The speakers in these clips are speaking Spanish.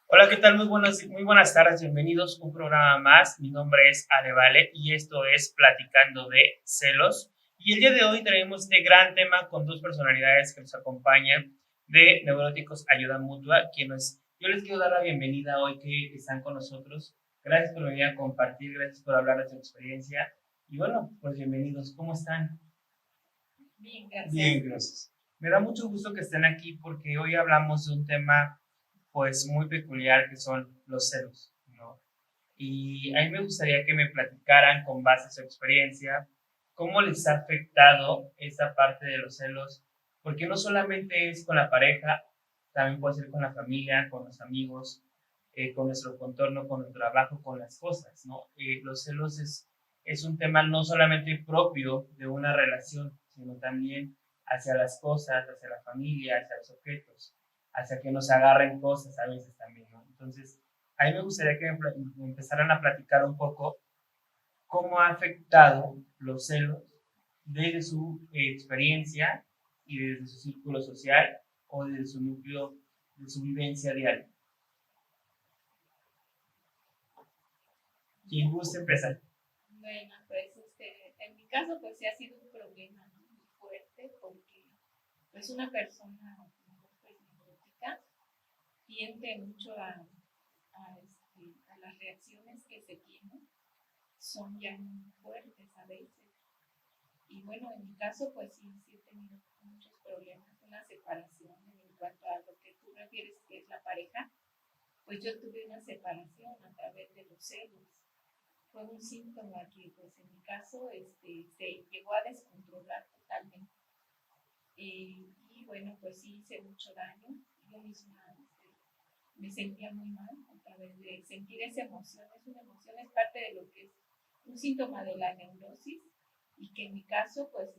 Hola, ¿qué tal? Muy buenas tardes, bienvenidos a un programa más. Mi nombre es Alevale y esto es Platicando de Celos. Y el día de hoy traemos este gran tema con dos personalidades que nos acompañan de Neuróticos Ayuda Mutua, quienes yo les quiero dar la bienvenida hoy que están con nosotros. Gracias por venir a compartir, gracias por hablar de su experiencia. Y bueno, pues bienvenidos, ¿cómo están? Bien, gracias. Bien, gracias. Me da mucho gusto que estén aquí porque hoy hablamos de un tema pues muy peculiar que son los celos, ¿no? Y a mí me gustaría que me platicaran con base a su experiencia cómo les ha afectado esta parte de los celos, porque no solamente es con la pareja, también puede ser con la familia, con los amigos, con nuestro contorno, con el trabajo, con las cosas, ¿no? Los celos es un tema no solamente propio de una relación, sino también hacia las cosas, hacia la familia, hacia los objetos, hacia que nos agarren cosas a veces también, ¿no? Entonces, a mí me gustaría que me empezaran a platicar un poco cómo ha afectado los celos desde su experiencia y desde su círculo social o desde su núcleo de su vivencia diaria. ¿Quién gusta empezar? Bueno, pues en mi caso pues sí ha sido un problema, ¿no?, muy fuerte porque pues una persona pues, neurótica tiende mucho a las reacciones que se tienen son ya muy fuertes a veces. Y bueno, en mi caso pues sí he tenido muchos problemas, una separación en cuanto a lo que tú refieres que es la pareja, pues yo tuve una separación a través de los celos. Fue un síntoma que, pues en mi caso, se llegó a descontrolar totalmente. Y bueno, pues sí hice mucho daño. Yo misma me sentía muy mal a través de sentir esa emoción. Es una emoción, es parte de lo que es un síntoma de la neurosis y que en mi caso, pues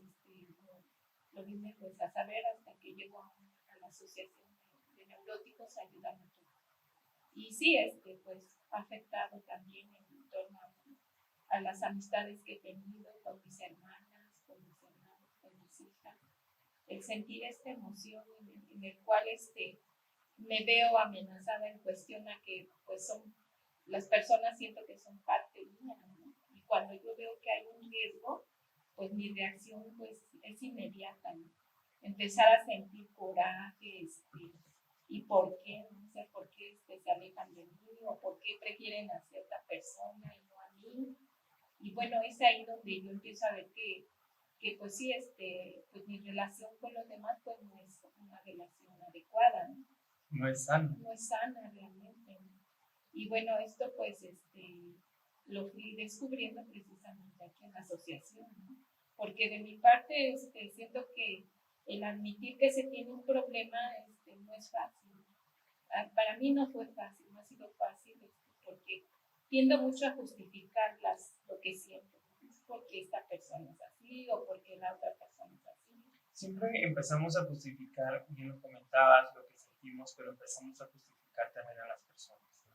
lo vine pues a saber hasta que llegó a la Asociación de Neuróticos Ayuda Mutua. Y sí, pues ha afectado también en torno a las amistades que he tenido con mis hermanas, con mis hermanos, con mis hijas, el sentir esta emoción en el cual me veo amenazada en cuestión a que pues son las personas siento que son parte mía, ¿no? Y cuando yo veo que hay un riesgo, pues mi reacción pues es inmediata, ¿no? Empezar a sentir coraje, y por qué, no sé por qué se alejan de mí o por qué prefieren a cierta persona y no a mí. Y bueno, es ahí donde yo empiezo a ver que pues sí, pues mi relación con los demás pues no es una relación adecuada, ¿no? No es sano. No es sana realmente, ¿no? Y bueno, esto pues lo fui descubriendo precisamente aquí en la asociación, ¿no? Porque de mi parte siento que el admitir que se tiene un problema no es fácil. Para mí no fue fácil, no ha sido fácil porque tiendo mucho a justificar lo que siento. Es porque esta persona es así o porque la otra persona es así. Siempre empezamos a justificar, bien lo comentabas, lo que sentimos, pero empezamos a justificar también a las personas, ¿no?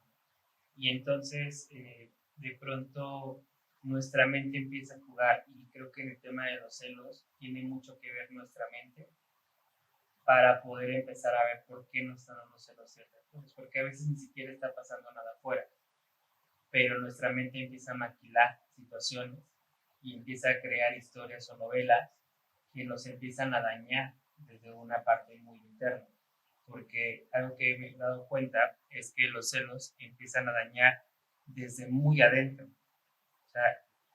Y entonces, de pronto, nuestra mente empieza a jugar, y creo que en el tema de los celos tiene mucho que ver nuestra mente para poder empezar a ver por qué no están dando celos ciertas cosas, porque a veces ni siquiera está pasando nada afuera, pero nuestra mente empieza a maquilar situaciones y empieza a crear historias o novelas que nos empiezan a dañar desde una parte muy interna. Porque algo que me he dado cuenta es que los celos empiezan a dañar desde muy adentro. O sea,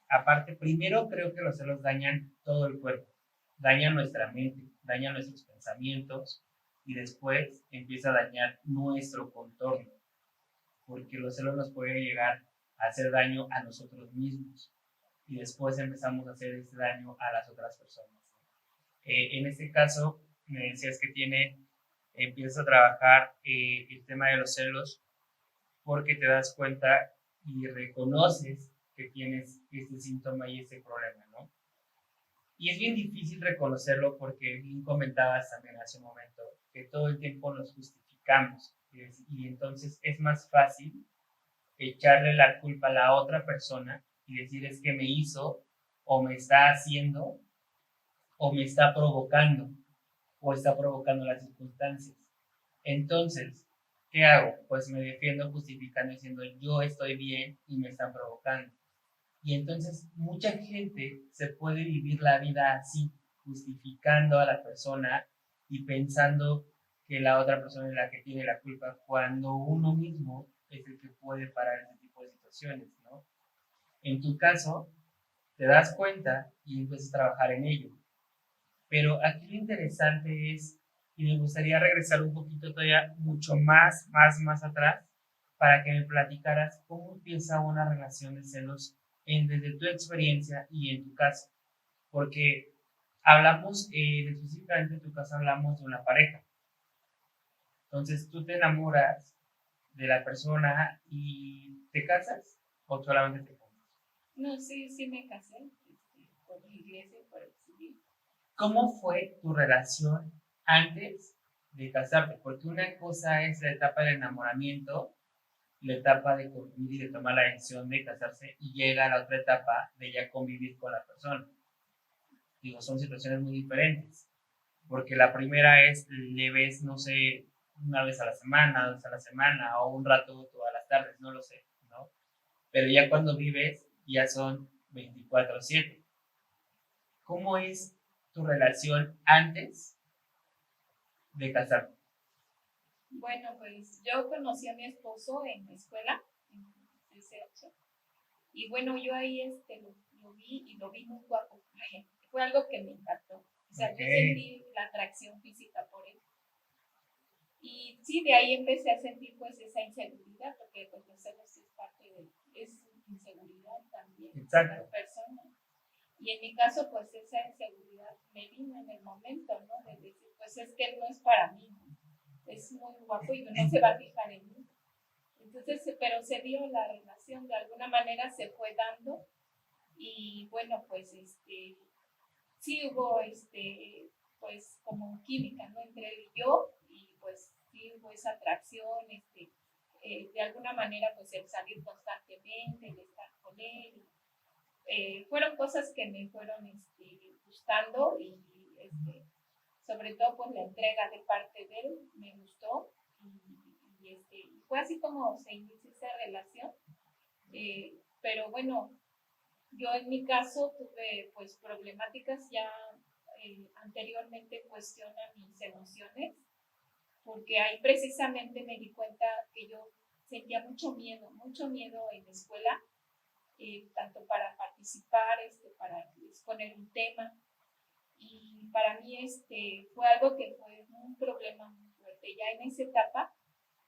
aparte, primero creo que los celos dañan todo el cuerpo, dañan nuestra mente, dañan nuestros pensamientos y después empieza a dañar nuestro contorno, porque los celos nos pueden llegar a hacer daño a nosotros mismos y después empezamos a hacer ese daño a las otras personas. En este caso, me decías que empiezas a trabajar el tema de los celos porque te das cuenta y reconoces que tienes este síntoma y este problema, ¿no? Y es bien difícil reconocerlo porque bien comentabas también hace un momento que todo el tiempo nos justificamos y entonces es más fácil echarle la culpa a la otra persona y decir es que me hizo o me está haciendo o me está provocando o está provocando las circunstancias. Entonces, ¿qué hago? Pues me defiendo justificando diciendo yo estoy bien y me están provocando. Y entonces mucha gente se puede vivir la vida así, justificando a la persona y pensando que la otra persona es la que tiene la culpa, cuando uno mismo es el que puede parar ese tipo de situaciones, ¿no? En tu caso, te das cuenta y empiezas a trabajar en ello. Pero aquí lo interesante es, y me gustaría regresar un poquito todavía mucho más atrás, para que me platicaras cómo empieza una relación de celos desde tu experiencia y en tu caso. Porque hablamos, específicamente en tu caso hablamos de una pareja. Entonces tú te enamoras de la persona y te casas o solamente te casas. No, sí, sí me casé, por la iglesia, por el civil. ¿Cómo fue tu relación antes de casarte? Porque una cosa es la etapa del enamoramiento, la etapa de convivir y de tomar la decisión de casarse y llega a la otra etapa de ya convivir con la persona. Digo, son situaciones muy diferentes, porque la primera es, le ves, no sé, una vez a la semana, dos a la semana, o un rato todas las tardes, no lo sé, ¿no? Pero ya cuando vives, ya son 24/7. ¿Cómo es tu relación antes de casarte? Bueno, pues yo conocí a mi esposo en la escuela, en CCH, y bueno, yo ahí lo vi y lo vi muy guapo. Fue algo que me impactó. O sea, yo Okay. sentí la atracción física por él. Y sí, de ahí empecé a sentir pues esa inseguridad, porque pues los celos es parte de, es inseguridad también de las Exacto. personas. Y en mi caso, pues esa inseguridad me vino en el momento, ¿no? De decir, pues es que él no es para mí, ¿no? Es muy guapo y no se va a fijar en mí. Entonces, pero se dio la relación, de alguna manera se fue dando y bueno, pues sí hubo pues como química, ¿no? Entre él y yo y pues sí hubo esa atracción, de alguna manera pues el salir constantemente, el estar con él, fueron cosas que me fueron gustando y sobre todo pues la entrega de parte de él me gustó y fue así como se inició esa relación, pero bueno, yo en mi caso tuve pues problemáticas ya anteriormente en cuestión a mis emociones, porque ahí precisamente me di cuenta que yo sentía mucho miedo en la escuela, tanto para participar, para exponer un tema. Y para mí fue algo que fue un problema muy fuerte. Ya en esa etapa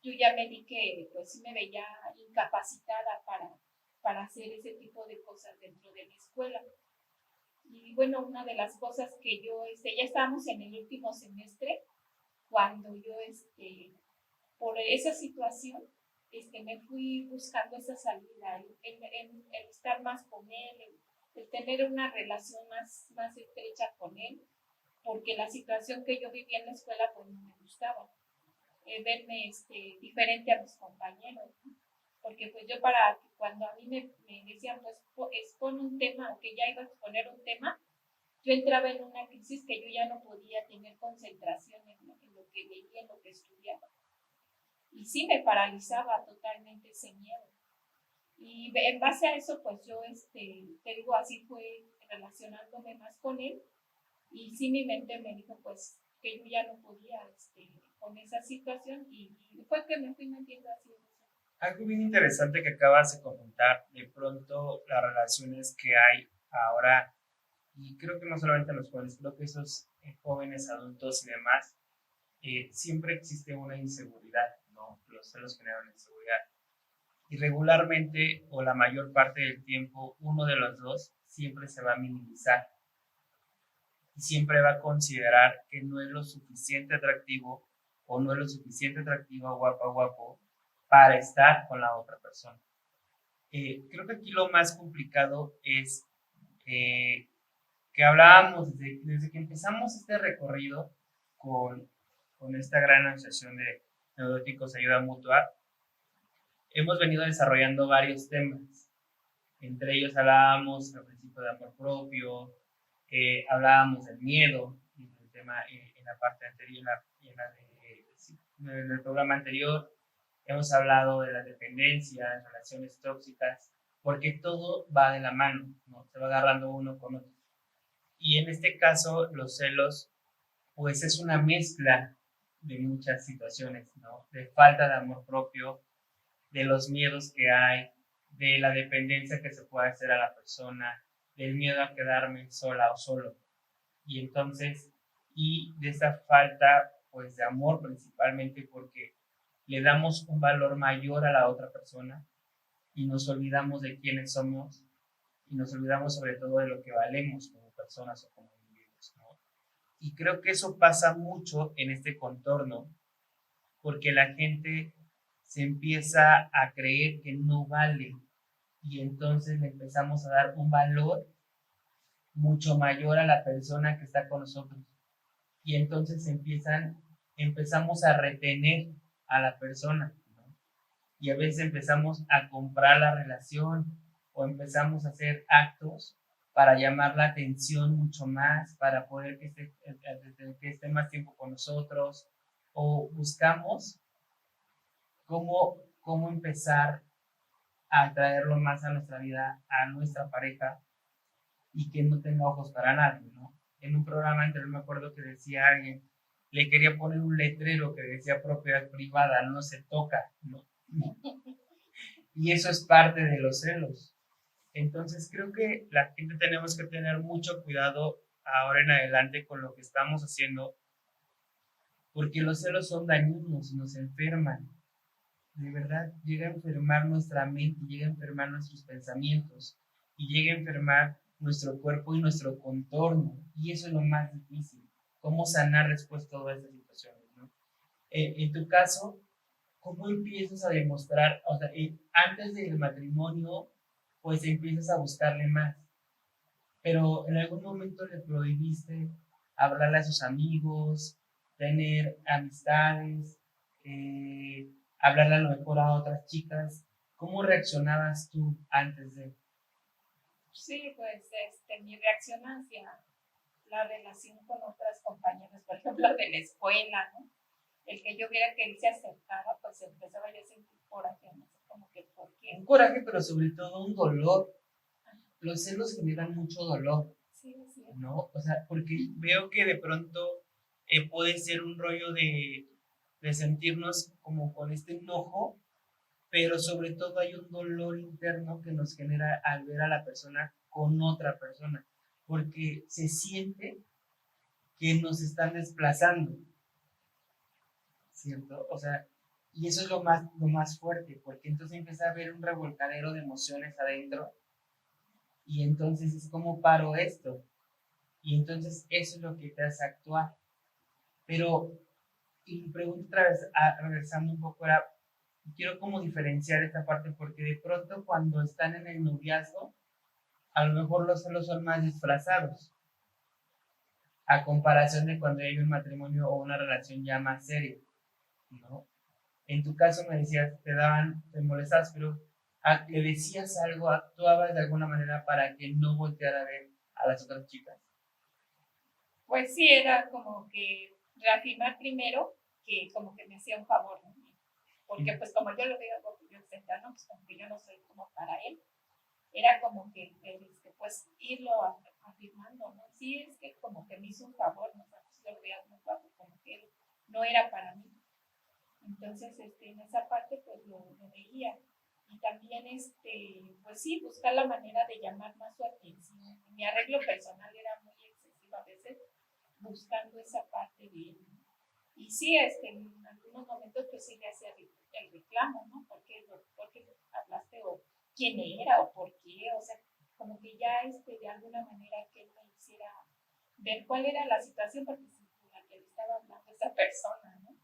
yo ya me di que pues sí me veía incapacitada para hacer ese tipo de cosas dentro de la escuela. Y bueno, una de las cosas que yo, ya estábamos en el último semestre, cuando yo, por esa situación, me fui buscando esa salida, el estar más con él, el tener una relación más estrecha con él, porque la situación que yo vivía en la escuela pues no me gustaba, verme diferente a mis compañeros, ¿no? Porque pues yo cuando a mí me decían pues expon un tema o que ya iba a exponer un tema, yo entraba en una crisis que yo ya no podía tener concentración en lo que leía, en lo que estudiaba. Y sí me paralizaba totalmente ese miedo. Y en base a eso, pues yo, te digo, así fue relacionándome más con él. Y sí mi mente me dijo, pues, que yo ya no podía, con esa situación. Y fue que me fui metiendo así en eso. Algo bien interesante que acabas de comentar, de pronto las relaciones que hay ahora, y creo que no solamente en los jóvenes, creo que esos jóvenes, adultos y demás, siempre existe una inseguridad, ¿no? Los celos generan inseguridad. Y regularmente, o la mayor parte del tiempo, uno de los dos siempre se va a minimizar y siempre va a considerar que no es lo suficiente atractivo o no es lo suficiente atractivo, guapa, guapo, para estar con la otra persona. Creo que aquí lo más complicado es eh, que hablábamos desde que empezamos este recorrido con, con esta gran asociación de neuróticos ayuda mutua, hemos venido desarrollando varios temas. Entre ellos hablábamos al principio de amor propio, hablábamos del miedo, el tema en la parte anterior, en el programa anterior, hemos hablado de la dependencia, relaciones tóxicas, porque todo va de la mano, ¿no? Se va agarrando uno con otro. Y en este caso, los celos, pues es una mezcla de muchas situaciones, ¿no? De falta de amor propio, de los miedos que hay, de la dependencia que se puede hacer a la persona, del miedo a quedarme sola o solo. Y entonces, y de esa falta, pues, de amor principalmente porque le damos un valor mayor a la otra persona y nos olvidamos de quiénes somos y nos olvidamos sobre todo de lo que valemos como personas o como individuos, ¿no? Y creo que eso pasa mucho en este contorno porque la gente se empieza a creer que no vale y entonces le empezamos a dar un valor mucho mayor a la persona que está con nosotros y entonces empezamos a retener a la persona, ¿no? Y a veces empezamos a comprar la relación o empezamos a hacer actos para llamar la atención mucho más, para poder que esté más tiempo con nosotros o buscamos cómo empezar a atraerlo más a nuestra vida, a nuestra pareja y que no tenga ojos para nadie, ¿no? En un programa anterior me acuerdo que decía alguien, le quería poner un letrero que decía propiedad privada, no se toca, ¿no? Y eso es parte de los celos. Entonces creo que la gente tenemos que tener mucho cuidado ahora en adelante con lo que estamos haciendo, porque los celos son dañinos, nos enferman. De verdad, llega a enfermar nuestra mente, llega a enfermar nuestros pensamientos y llega a enfermar nuestro cuerpo y nuestro contorno. Y eso es lo más difícil, cómo sanar después todas estas situaciones, ¿no? En tu caso, ¿cómo empiezas a demostrar, o sea, antes del matrimonio, pues empiezas a buscarle más, pero en algún momento le prohibiste hablarle a sus amigos, tener amistades, hablarle a lo mejor a otras chicas? ¿Cómo reaccionabas tú antes de? Sí, pues mi reacción hacia la relación con otras compañeras, por ejemplo, de la escuela, ¿no? El que yo viera que él se acercaba, pues empezaba yo a sentir coraje, no sé, como que por qué. Un coraje, pero sobre todo un dolor. Los celos generan mucho dolor, Sí, sí. ¿no? O sea, porque veo que de pronto puede ser un rollo de sentirnos como con este enojo, pero sobre todo hay un dolor interno que nos genera al ver a la persona con otra persona, porque se siente que nos están desplazando, ¿cierto? O sea, y eso es lo más fuerte, porque entonces empieza a haber un revolcadero de emociones adentro, y entonces es como paro esto, y entonces eso es lo que te hace actuar. Pero, y mi pregunta otra vez, regresando un poco, era, quiero como diferenciar esta parte, porque de pronto cuando están en el noviazgo, a lo mejor los celos son más disfrazados, a comparación de cuando hay un matrimonio o una relación ya más seria, ¿no? En tu caso me decías, te molestabas, pero le decías algo, actuabas de alguna manera para que no volteara a ver a las otras chicas. Pues sí, era como que reafirmar primero que como que me hacía un favor, ¿no? Porque pues como yo lo veo como yo cercano, pues como que yo no soy como para él, era como que pues irlo afirmando, ¿no? Sí, es que como que me hizo un favor, ¿no? Pues yo lo veía muy guapo, como que él no era para mí. Entonces, en esa parte pues lo veía. Y también, pues sí, buscar la manera de llamar más su atención. Mi arreglo personal era muy excesivo a veces, buscando esa parte de él. Y sí, en algunos momentos pues sí le hacía el reclamo, ¿no? ¿Por qué hablaste o quién era o por qué? O sea, como que ya de alguna manera que él me hiciera ver cuál era la situación porque la que le estaba hablando esa persona, ¿no?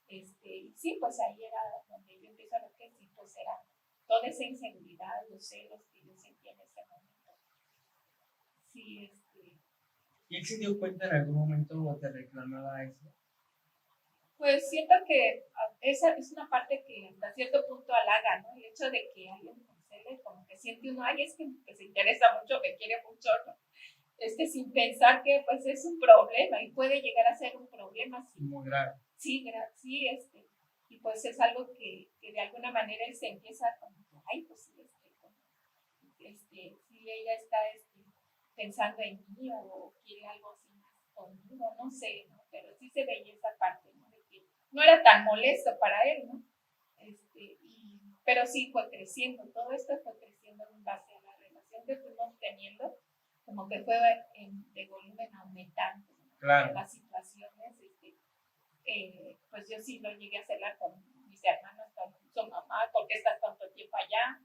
Sí, pues ahí era donde yo empiezo a ver que sí, pues era toda esa inseguridad, los celos que yo sentía en ese momento. Sí, ¿Y él se dio cuenta en algún momento o te reclamaba eso? Pues siento que esa es una parte que hasta cierto punto halaga, ¿no? El hecho de que alguien me como que siente uno, ay, es que se interesa mucho, me quiere mucho, ¿no? Sin pensar que pues es un problema y puede llegar a ser un problema. Sí, muy grave. Sí, sí, y pues es algo que de alguna manera él se empieza como, ay, pues sí, si ella está pensando en mí o quiere algo así más conmigo, no sé, ¿no? Pero sí se veía esa parte, ¿no? De que no era tan molesto para él, ¿no? Pero sí fue creciendo, todo esto fue creciendo en base a la relación que fuimos teniendo, como que fue de volumen aumentando, ¿no? Claro. Las situaciones, pues yo sí lo llegué a hacerla con mis hermanos, con su mamá, ¿por qué estás tanto tiempo allá?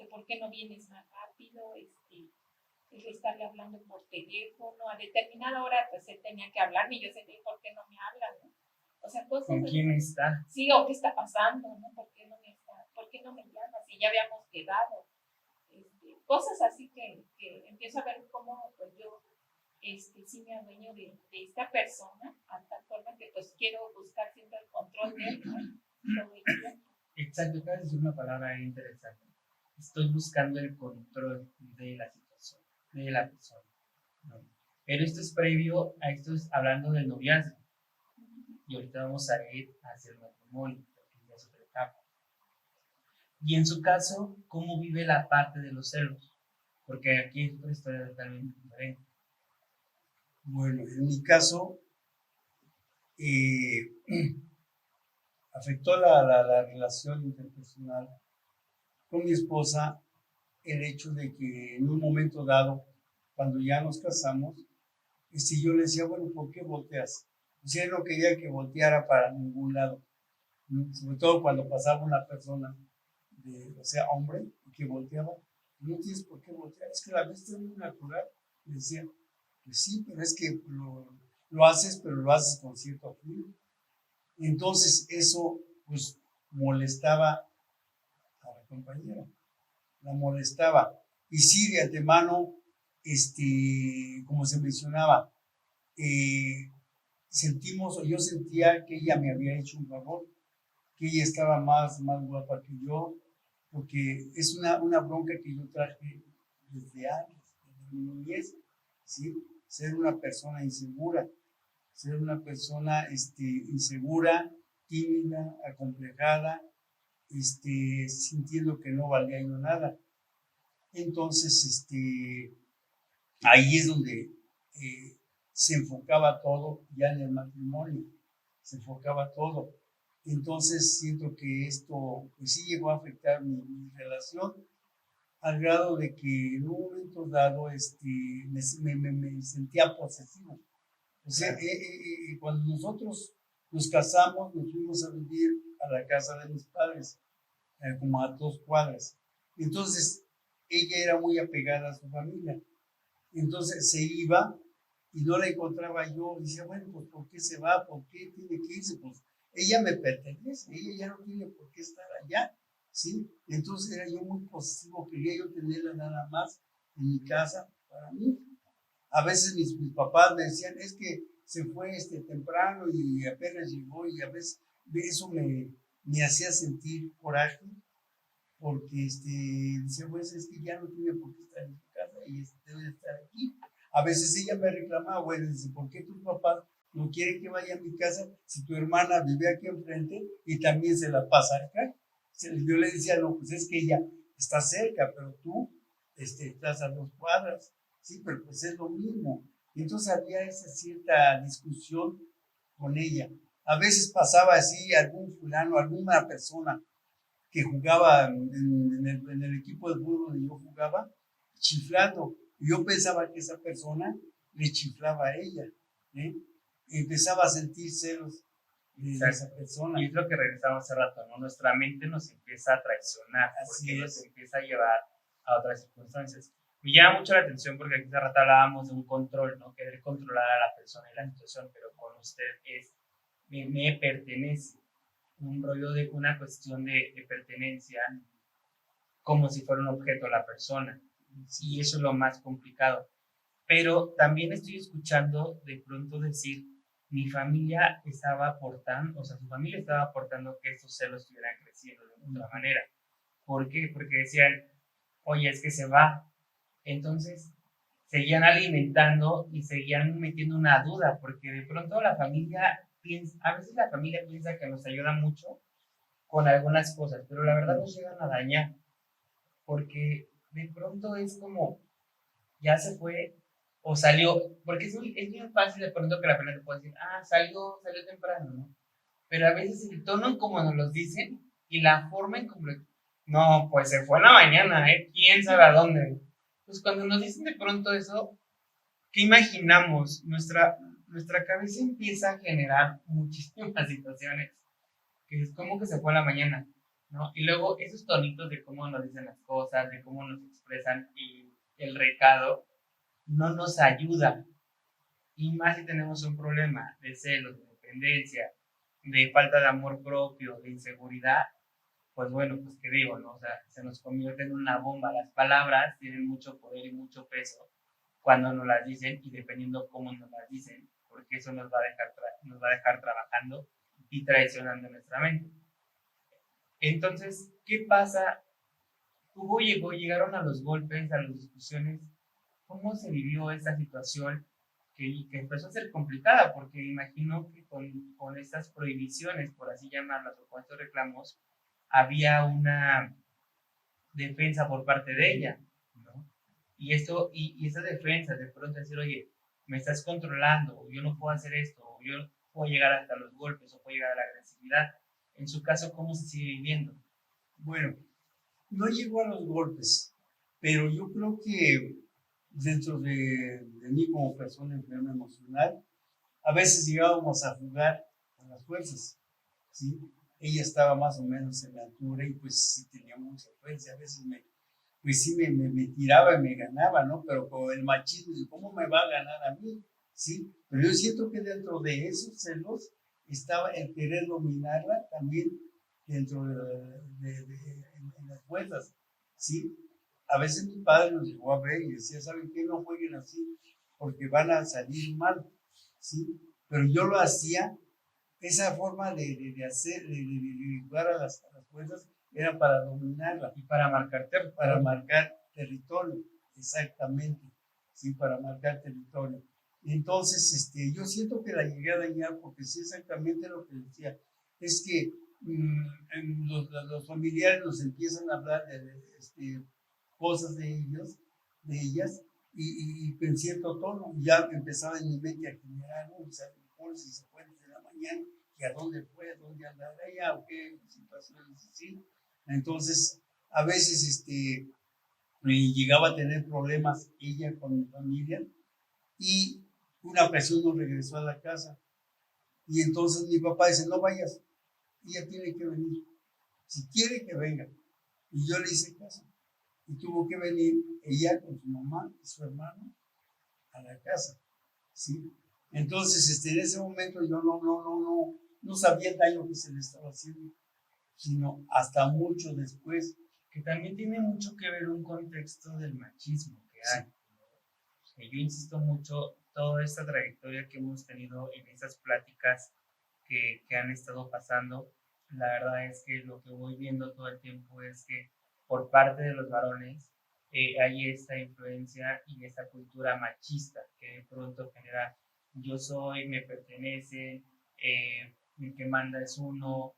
¿Por qué no vienes más rápido? Estarle hablando por teléfono, a determinada hora pues él tenía que hablarme y yo sentí, ¿por qué no me hablan? ¿No? O sea, cosas ¿Con quién está? Sí, o qué está pasando, ¿no? ¿Por qué no me llamas? Si ya habíamos quedado. Cosas así que empiezo a ver cómo pues yo sí me adueño de esta persona, a tal forma que pues quiero buscar siempre el control de él, ¿no? Todo el tiempo. Exacto, acabas de decir una palabra interesante. Estoy buscando el control de la situación, de la persona, ¿no? Pero esto es previo a esto, es hablando del noviazgo. Y ahorita vamos a ir hacia el matrimonio, porque ya es otra etapa. Y en su caso, ¿cómo vive la parte de los celos? Porque aquí es otra historia totalmente diferente. Bueno, en mi caso, afectó la relación interpersonal con mi esposa el hecho de que en un momento dado, cuando ya nos casamos, yo le decía, bueno, ¿por qué volteas? O sea, él no quería que volteara para ningún lado, sobre todo cuando pasaba una persona, o sea, hombre, que volteaba, no tienes por qué voltear, es que la vista es muy natural. Le decía, pues sí, pero es que lo haces, pero lo haces con cierto frío. Entonces eso pues molestaba a la compañera, la molestaba. Y sí, de antemano, como se mencionaba, yo sentía que ella me había hecho un favor, que ella estaba más guapa que yo, porque es una bronca que yo traje desde antes, desde mi niñez, ¿sí? Ser una persona insegura, insegura, tímida, acomplejada, sintiendo que no valía yo nada. Entonces, ahí es donde se enfocaba todo ya en el matrimonio, se enfocaba todo. Entonces siento que esto pues sí llegó a afectar mi relación al grado de que en un momento dado me sentía posesivo. O sea, cuando nosotros nos casamos, nos fuimos a vivir a la casa de mis padres, como a 2 cuadras. Entonces, ella era muy apegada a su familia. Entonces se iba y no la encontraba yo. Decía, bueno, pues ¿por qué se va? ¿Por qué tiene que irse? Pues ella me pertenece, ella ya no tiene por qué estar allá, ¿sí? Entonces era yo muy posesivo, quería yo tenerla nada más en mi casa para mí. A veces mis papás me decían, es que se fue temprano y apenas llegó, y a veces eso me hacía sentir coraje, porque decía, pues es que ya no tiene por qué estar en su casa y debe estar aquí. A veces ella me reclamaba, bueno, dice, ¿por qué tus papás no quieren que vaya a mi casa si tu hermana vive aquí enfrente y también se la pasa acá? Yo le decía, no, pues es que ella está cerca, pero tú estás a 2 cuadras, sí, pero pues es lo mismo. Y entonces había esa cierta discusión con ella. A veces pasaba así algún fulano, alguna persona que jugaba en el equipo de fútbol donde yo jugaba, chiflando. Yo pensaba que esa persona le chiflaba a ella, ¿eh? Empezaba a sentir celos de esa persona. Y es lo que regresamos hace rato, ¿no? Nuestra mente nos empieza a traicionar, porque nos empieza a llevar a otras circunstancias. Me llama mucho la atención porque aquí hace rato hablábamos de un control, ¿no? Querer controlar a la persona y la situación, pero con usted me pertenece, un rollo de una cuestión de pertenencia, como si fuera un objeto la persona. Y eso es lo más complicado. Pero también estoy escuchando de pronto decir, mi familia estaba aportando, o sea, su familia estaba aportando que estos celos estuvieran creciendo de otra manera. ¿Por qué? Porque decían, oye, es que se va. Entonces, seguían alimentando y seguían metiendo una duda, porque de pronto la familia piensa, a veces la familia piensa que nos ayuda mucho, con algunas cosas, pero la verdad nos llegan a dañar, porque de pronto es como, ya se fue o salió, porque es bien fácil de pronto que la persona te puede decir, salió temprano, ¿no? Pero a veces el tono en como nos los dicen y la forma en como, no, pues se fue en la mañana, ¿eh? ¿Quién sabe a dónde? Pues cuando nos dicen de pronto eso, ¿qué imaginamos? Nuestra cabeza empieza a generar muchísimas situaciones, que es como que se fue en la mañana, ¿no? Y luego esos tonitos de cómo nos dicen las cosas, de cómo nos expresan y el recado, no nos ayuda. Y más si tenemos un problema de celos, de dependencia, de falta de amor propio, de inseguridad, pues bueno, pues qué digo, ¿no? O sea, se nos convierte en una bomba. Las palabras tienen mucho poder y mucho peso cuando nos las dicen y dependiendo cómo nos las dicen, porque eso nos va a dejar trabajando y traicionando nuestra mente. Entonces, ¿qué pasa? Llegaron a los golpes, a las discusiones. ¿Cómo se vivió esta situación que empezó a ser complicada? Porque imagino que con estas prohibiciones, por así llamarlas, o con estos reclamos, había una defensa por parte de ella, ¿no? Y esa defensa de pronto decir, oye, me estás controlando, o yo no puedo hacer esto, o yo puedo llegar hasta los golpes, o puedo llegar a la agresividad. En su caso, ¿cómo se sigue viviendo? Bueno, no llegó a los golpes, pero yo creo que dentro de mí como persona enferma emocional, a veces llegábamos a jugar a las fuerzas, ¿sí? Ella estaba más o menos en la altura y pues sí tenía mucha fuerza, a veces pues sí me tiraba y me ganaba, ¿no? Pero con el machismo, ¿cómo me va a ganar a mí? ¿Sí? Pero yo siento que dentro de esos celos estaba el querer dominarla también dentro en las fuerzas, ¿sí? A veces mi padre nos llegó a ver y decía, ¿saben qué? No jueguen así porque van a salir mal, ¿sí? Pero yo lo hacía, esa forma de hacer, de jugar a las fuerzas, era para dominarla Y para marcar territorio. para marcar territorio, exactamente, sí, para marcar territorio. Entonces, yo siento que la llegué a dañar porque sí, exactamente lo que decía, es que los familiares nos empiezan a hablar de cosas de ellos, de ellas, y en cierto tono, ya empezaba en mi mente a generar, ¿no? O sea, mejor si se fue desde la mañana, que a dónde fue, dónde andará ella, o qué situaciones así. Entonces, a veces llegaba a tener problemas ella con mi familia y una ocasión nos regresó a la casa y entonces mi papá dice, no vayas, ella tiene que venir, si quiere que venga. Y yo le hice caso y tuvo que venir ella con su mamá y su hermano a la casa, ¿sí? Entonces, en ese momento yo no sabía el daño que se le estaba haciendo, sino hasta mucho después. Que también tiene mucho que ver un contexto del machismo que hay. Sí. Que yo insisto mucho, toda esta trayectoria que hemos tenido en esas pláticas que han estado pasando, la verdad es que lo que voy viendo todo el tiempo es que por parte de los varones hay esta influencia y esta cultura machista que de pronto genera yo soy, me pertenece, el que manda es uno,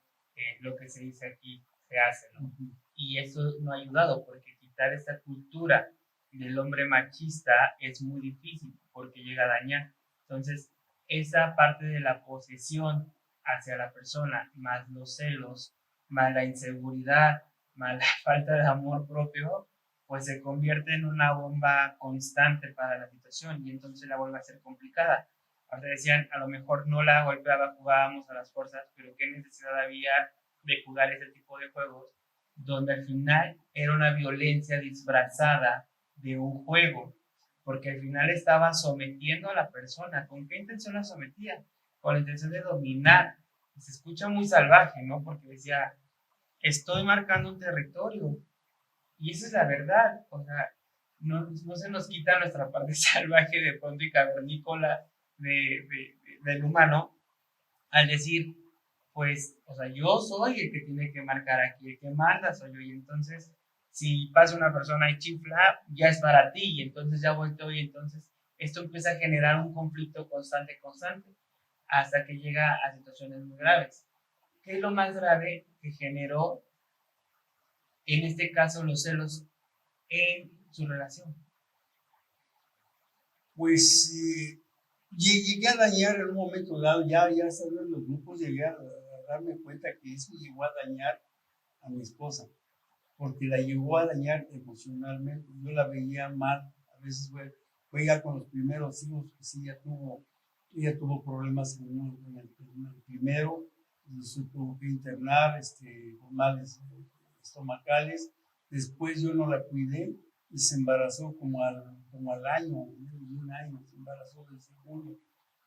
lo que se dice aquí se hace, ¿no? Uh-huh. Y eso no ha ayudado porque quitar esta cultura del hombre machista es muy difícil porque llega a dañar. Entonces, esa parte de la posesión hacia la persona, más los celos, más la inseguridad, más la falta de amor propio, pues se convierte en una bomba constante para la situación y entonces la vuelve a ser complicada. Ahora decían, a lo mejor no la golpeaba, jugábamos a las fuerzas, pero qué necesidad había de jugar ese tipo de juegos donde al final era una violencia disfrazada de un juego, porque al final estaba sometiendo a la persona. ¿Con qué intención la sometía? Con la intención de dominar. Y se escucha muy salvaje, ¿no? Porque decía, estoy marcando un territorio. Y esa es la verdad. O sea, no se nos quita nuestra parte salvaje de pronto y cavernícola del humano al decir, pues, o sea, yo soy el que tiene que marcar aquí, el que manda soy yo. Y entonces, si pasa una persona y chifla, ya es para ti. Y entonces ya volteo y entonces esto empieza a generar un conflicto constante, hasta que llega a situaciones muy graves. ¿Qué es lo más grave que generó, en este caso, los celos en su relación? Pues llegué a dañar en un momento dado, ya estando en los grupos, llegué a darme cuenta que eso llegó a dañar a mi esposa, porque la llegó a dañar emocionalmente. Yo la veía mal, a veces fue ya con los primeros hijos, que sí, ella tuvo problemas en el primero, se tuvo que internar con males estomacales. Después yo no la cuidé y se embarazó como al año, menos de un año, se embarazó del segundo.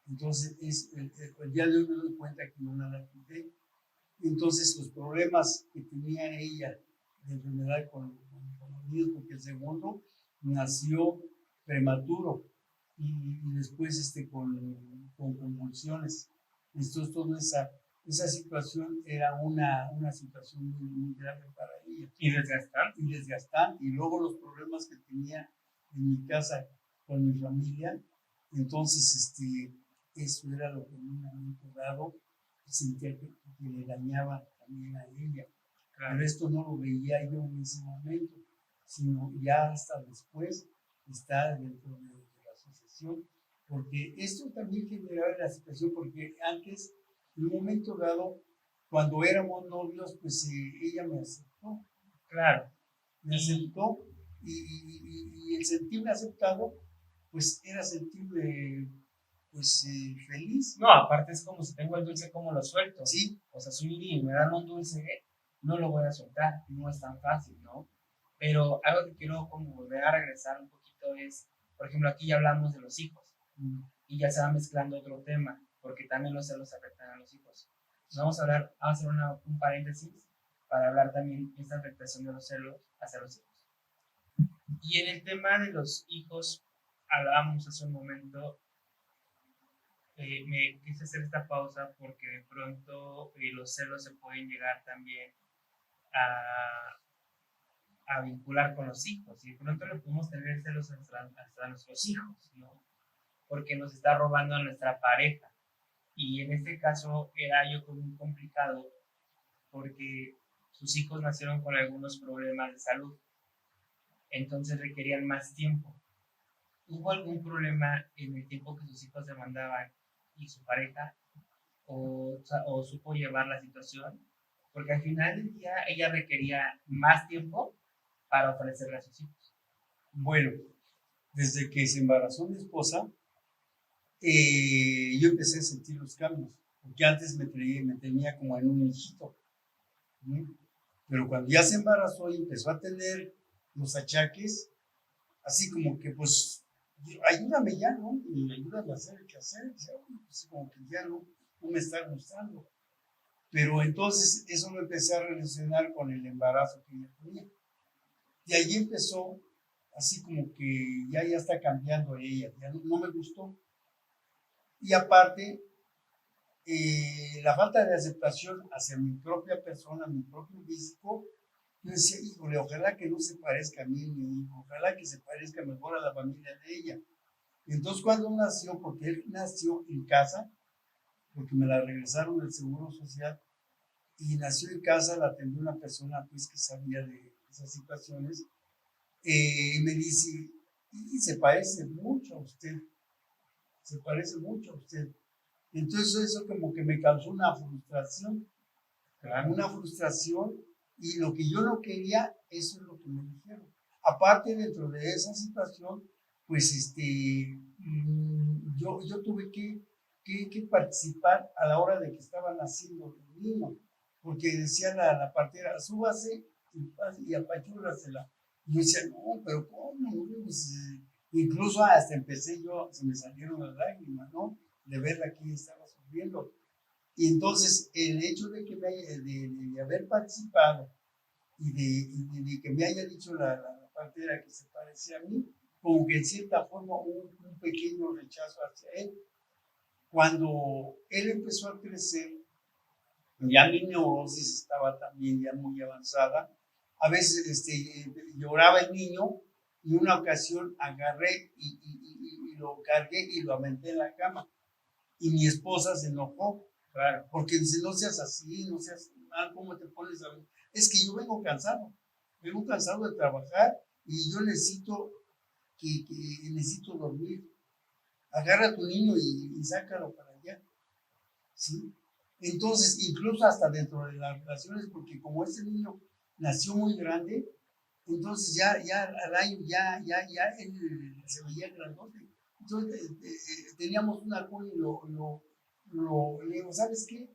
Entonces, el día de hoy me doy cuenta que no la cuidé. Entonces, los problemas que tenía ella de enfermedad con los niños, porque el segundo nació prematuro y después con convulsiones. Entonces, toda esa situación era una situación muy grave para ella. Y desgastante. Y desgastante. Y luego los problemas que tenía en mi casa con mi familia. Entonces, eso era lo que en un momento dado sentía que le dañaba también a ella. Claro. Pero esto no lo veía yo en ese momento, sino ya hasta después está dentro de la asociación, porque esto también generaba la situación, porque antes, en un momento dado, cuando éramos novios, pues ella me aceptó. Claro. Me aceptó y el sentirme aceptado, pues era sentirme pues feliz. No, aparte es como si tengo el dulce, como lo suelto. Sí. O sea, soy un niño y me dan un dulce, no lo voy a soltar, no es tan fácil, ¿no? Pero algo que quiero como volver a regresar un poquito es, por ejemplo, aquí ya hablamos de los hijos y ya se va mezclando otro tema, porque también los celos afectan a los hijos. Vamos a hacer un paréntesis para hablar también de esta afectación de los celos hacia los hijos. Y en el tema de los hijos, hablábamos hace un momento, me quise hacer esta pausa porque de pronto los celos se pueden llegar también a vincular con los hijos, y de pronto le podemos tener celos hasta nuestros hijos, ¿no? Porque nos está robando a nuestra pareja. Y en este caso era yo como muy complicado porque sus hijos nacieron con algunos problemas de salud, entonces requerían más tiempo. ¿Hubo algún problema en el tiempo que sus hijos demandaban y su pareja o supo llevar la situación? Porque al final del día ella requería más tiempo para ofrecerle a sus hijos. Bueno, desde que se embarazó mi esposa, yo empecé a sentir los cambios, porque antes me tenía como en un hijito, ¿sí? Pero cuando ya se embarazó y empezó a tener los achaques, así como que pues, ayúdame ya, ¿no? Y ayúdame a hacer el quehacer, pues como que ya no me está gustando. Pero entonces eso lo empecé a relacionar con el embarazo que ella tenía. Y allí empezó, así como que ya está cambiando ella, ya no me gustó. Y aparte, la falta de aceptación hacia mi propia persona, mi propio físico, yo decía, híjole, ojalá que no se parezca a mí, mi hijo, ojalá que se parezca mejor a la familia de ella. Y entonces cuando nació, porque él nació en casa, porque me la regresaron del Seguro Social, y nació en casa, la atendió una persona pues que sabía de esas situaciones, y me dice, y se parece mucho a usted, se parece mucho a usted. Entonces eso como que me causó una frustración, y lo que yo no quería, eso es lo que me dijeron. Aparte, dentro de esa situación, pues yo tuve que participar a la hora de que estaban haciendo el niño, porque decía la partera, súbase y apachúrasela. Y yo decía, no, pero ¿cómo? Pues, incluso hasta empecé yo, se me salieron las lágrimas, ¿no? De verla que estaba sufriendo. Y entonces el hecho de que de haber participado y de que me haya dicho la partera que se parecía a mí, como que en cierta forma hubo un pequeño rechazo hacia él. Cuando él empezó a crecer, ya mi neurosis estaba también ya muy avanzada. A veces lloraba el niño y una ocasión agarré y lo cargué y lo aventé en la cama. Y mi esposa se enojó Claro. Porque dice, no seas así, no seas mal, ¿cómo te pones a ver? Es que yo vengo cansado de trabajar y yo necesito necesito dormir. Agarra a tu niño y sácalo para allá, ¿sí? Entonces, incluso hasta dentro de las relaciones, porque como ese niño nació muy grande, entonces ya al año ya él se veía grandote. Entonces teníamos una cuna y le digo, ¿sabes qué?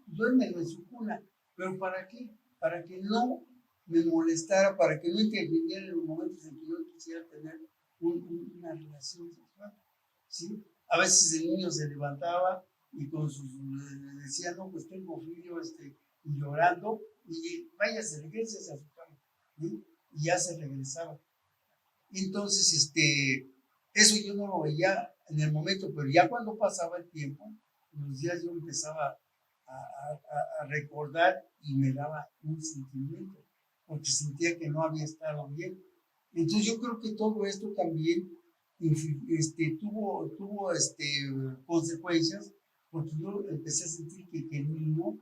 Duérmelo en su cuna. ¿Pero para qué? Para que no me molestara, para que no interviniera en los momentos en que yo quisiera tener una relación sexual, ¿sí? A veces el niño se levantaba y le decía, no, pues tengo frío, y llorando, y váyase, regrese a su cama, ¿sí? Y ya se regresaba. Entonces, eso yo no lo veía en el momento, pero ya cuando pasaba el tiempo, los días yo empezaba a recordar y me daba un sentimiento, porque sentía que no había estado bien. Entonces yo creo que todo esto también tuvo consecuencias, porque yo empecé a sentir que el niño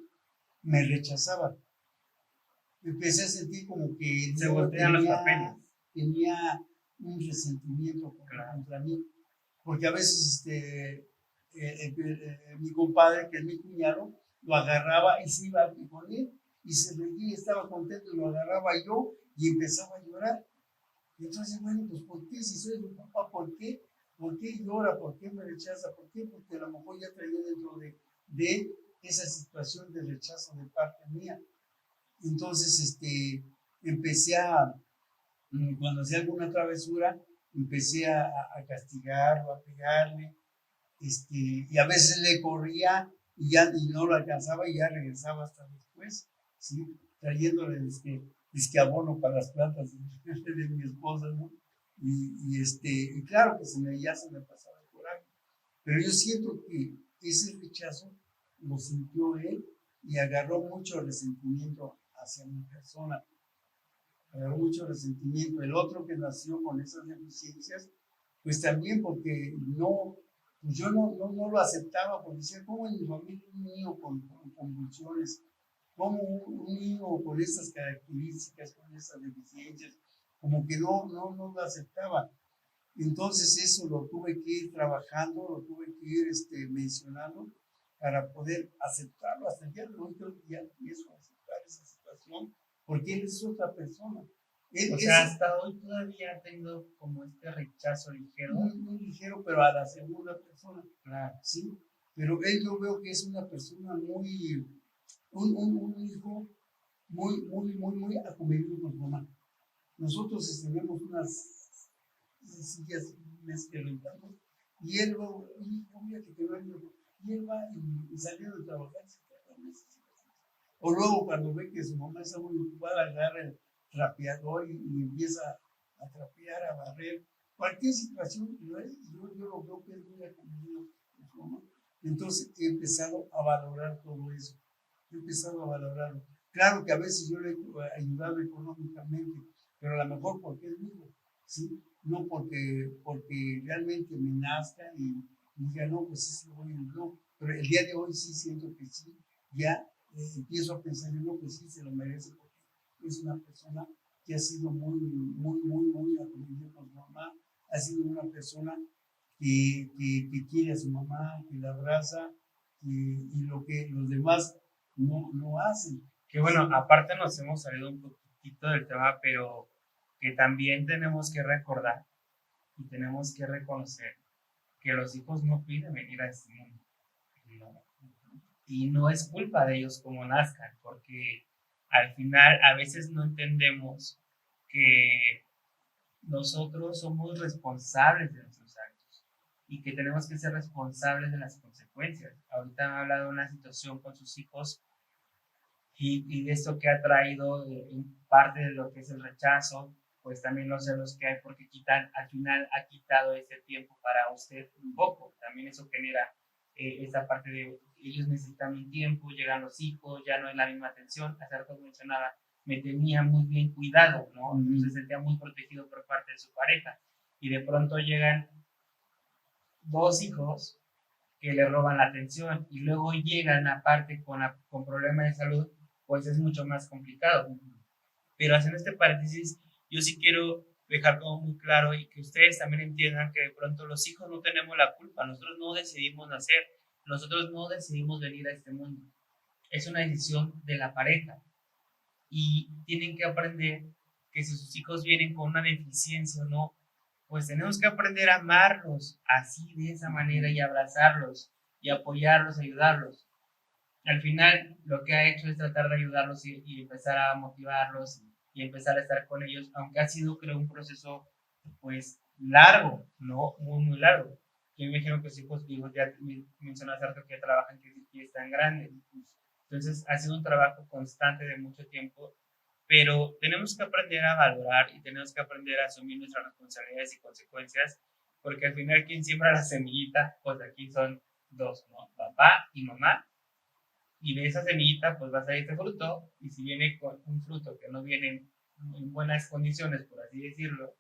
me rechazaba. Empecé a sentir como que el Se niño voltean los papeles. tenía un resentimiento contra mí, porque a veces mi compadre, que es mi cuñado, lo agarraba y se iba con él y se reía, estaba contento y lo agarraba yo y empezaba a llorar. Y entonces, bueno, pues ¿por qué? Si soy su papá, ¿por qué? ¿Por qué llora? ¿Por qué me rechaza? ¿Por qué? Porque a lo mejor ya traía dentro de esa situación de rechazo de parte mía. Entonces, empecé cuando hacía alguna travesura, empecé a castigarlo, a pegarle, y a veces le corría y no lo alcanzaba y ya regresaba hasta después, ¿sí? Trayéndole disque abono para las plantas de mi esposa, ¿no? Y claro que ya se me pasaba el coraje, pero yo siento que ese rechazo lo sintió él y agarró mucho resentimiento hacia mi persona, agarró mucho resentimiento. El otro que nació con esas deficiencias, pues también porque pues yo no lo aceptaba, porque decía, ¿cómo en mi familia un niño con convulsiones? ¿Cómo un niño con estas características, con estas deficiencias? Como que no lo aceptaba. Entonces eso lo tuve que ir trabajando, lo tuve que ir mencionando para poder aceptarlo. Hasta el día de hoy yo ya empiezo a aceptar esa situación, porque él es otra persona. O sea, hasta hoy todavía tengo como este rechazo ligero. Muy ligero, pero a la segunda persona. Claro. Sí, pero él yo veo que es una persona un hijo muy acomedido con su mamá. Nosotros tenemos unas sillas que rentamos y él va, fíjate que y él va y salió de trabajar y se queda en esas sillas. O luego cuando ve que su mamá está muy ocupada, agarra el trapeador y empieza a trapear, a barrer. Cualquier situación, yo lo veo que es muy acomedido con su mamá. Entonces he empezado a valorar todo eso. He empezado a valorarlo. Claro que a veces yo le he ayudado económicamente, pero a lo mejor porque es mío, ¿sí? No porque realmente me nazca y diga, no, pues sí, no. Pero el día de hoy sí siento que sí, ya empiezo a pensar, no, pues sí, se lo merece porque es una persona que ha sido muy acomedida con su mamá, ha sido una persona que quiere a su mamá, que la abraza, y lo que los demás no hacen. Que bueno, aparte nos hemos salido un poquitito del tema, pero que también tenemos que recordar y tenemos que reconocer que los hijos no piden venir a este mundo. ¿No? Y no es culpa de ellos como nazcan, porque al final a veces no entendemos que nosotros somos responsables de nuestros actos y que tenemos que ser responsables de las consecuencias. Ahorita han hablado de una situación con sus hijos y de esto que ha traído parte de lo que es el rechazo, pues también los celos que hay, porque al final ha quitado ese tiempo para usted un poco. También eso genera esa parte de ellos necesitan un tiempo, llegan los hijos, ya no es la misma atención. Hace rato mencionaba, me tenía muy bien cuidado, ¿no? Se sentía muy protegido por parte de su pareja. Y de pronto llegan dos hijos que le roban la atención y luego llegan aparte con problemas de salud, pues es mucho más complicado. Pero haciendo este paréntesis, yo sí quiero dejar como muy claro y que ustedes también entiendan que de pronto los hijos no tenemos la culpa, nosotros no decidimos nacer, nosotros no decidimos venir a este mundo, es una decisión de la pareja y tienen que aprender que si sus hijos vienen con una deficiencia o no, pues tenemos que aprender a amarlos así, de esa manera, y abrazarlos, y apoyarlos, ayudarlos. Al final, lo que ha hecho es tratar de ayudarlos y empezar a motivarlos y empezar a estar con ellos, aunque ha sido, creo, un proceso, pues, largo, ¿no? Muy, muy largo. Yo me imagino que sus hijos, digo, ya mencionaste harto que ya trabajan, que están grandes. Entonces, ha sido un trabajo constante de mucho tiempo, pero tenemos que aprender a valorar y tenemos que aprender a asumir nuestras responsabilidades y consecuencias, porque al final quien siembra la semillita, pues aquí son dos, ¿no? Papá y mamá, y de esa semillita pues va a salir este fruto, y si viene con un fruto que no viene en buenas condiciones, por así decirlo,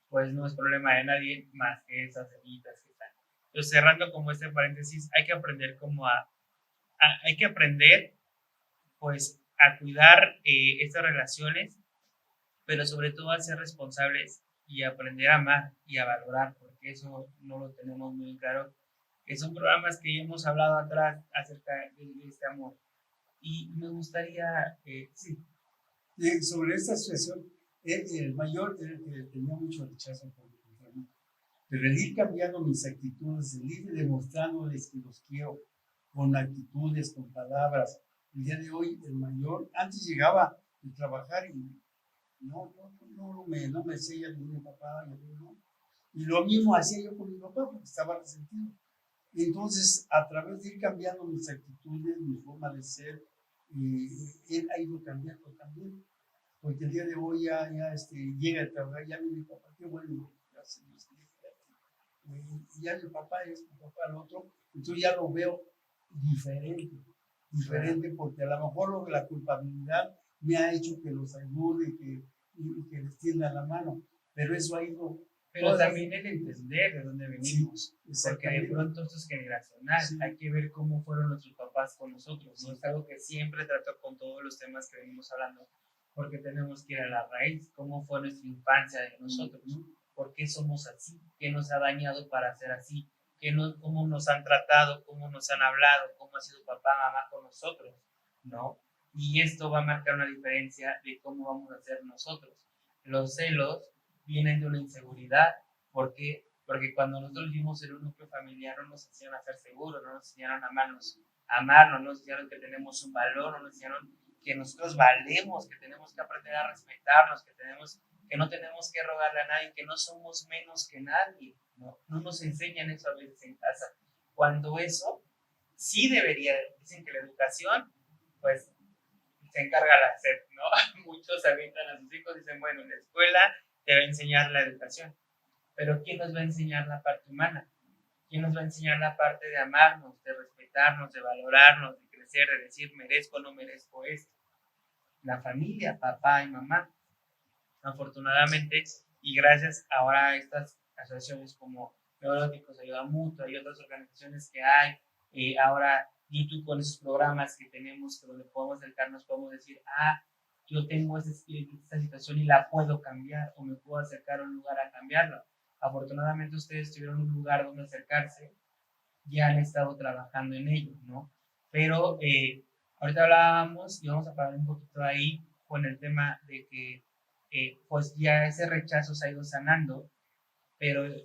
pues no es problema de nadie más que esas semillitas que están. Entonces, cerrando como este paréntesis, hay que aprender hay que aprender pues a cuidar estas relaciones, pero sobre todo a ser responsables y aprender a amar y a valorar, porque eso no lo tenemos muy claro, que son programas que ya hemos hablado atrás acerca de este amor. Y me gustaría, sí. Sobre esta situación, el mayor tenía mucho rechazo por mí, pero el ir cambiando mis actitudes, el ir demostrándoles que los quiero, con actitudes, con palabras. El día de hoy, el mayor, antes llegaba de trabajar y no me decía ni mi papá, no. Y lo mismo hacía yo con mi papá, porque estaba resentido. Y entonces, a través de ir cambiando mis actitudes, mi forma de ser, él ha ido cambiando también. Porque el día de hoy llega a trabajar, ya mi papá, qué bueno, gracias a Dios. Y ya mi papá es mi papá, el otro, entonces ya lo veo diferente, porque a lo mejor la culpabilidad me ha hecho que los ayude y que les tienda la mano, pero eso ha ido. Pero también el entender de dónde venimos, sí, porque de pronto esto es generacional, sí. Hay que ver cómo fueron nuestros papás con nosotros, ¿no? Sí. Es algo que siempre trato con todos los temas que venimos hablando, porque tenemos que ir a la raíz, cómo fue nuestra infancia de nosotros, por qué somos así, qué nos ha dañado para ser así, cómo nos han tratado, cómo nos han hablado, cómo ha sido papá, mamá con nosotros, ¿no? Y esto va a marcar una diferencia de cómo vamos a ser nosotros. Los celos vienen de una inseguridad. ¿Por qué? Porque cuando nosotros vivimos en un núcleo familiar no nos enseñaron a ser seguros, no nos enseñaron a amarnos, no nos enseñaron que tenemos un valor, no nos enseñaron que nosotros valemos, que tenemos que aprender a respetarnos, que no tenemos que rogarle a nadie, que no somos menos que nadie. No nos enseñan eso a veces en casa. Cuando eso sí debería, dicen que la educación, pues se encarga de hacer, ¿no? Muchos avientan a sus hijos y dicen, bueno, en la escuela te va a enseñar la educación, pero ¿quién nos va a enseñar la parte humana? ¿Quién nos va a enseñar la parte de amarnos, de respetarnos, de valorarnos, de crecer, de decir merezco o no merezco esto? La familia, papá y mamá. Afortunadamente, y gracias ahora a estas asociaciones como Neuróticos, Ayuda Mutua y otras organizaciones que hay, ahora YouTube con esos programas que tenemos, que donde podemos acercarnos, podemos decir, yo tengo esta situación y la puedo cambiar, o me puedo acercar a un lugar a cambiarla. Afortunadamente ustedes tuvieron un lugar donde acercarse, ya han estado trabajando en ello, ¿no? Pero ahorita hablábamos, y vamos a parar un poquito ahí con el tema de que pues ya ese rechazo se ha ido sanando,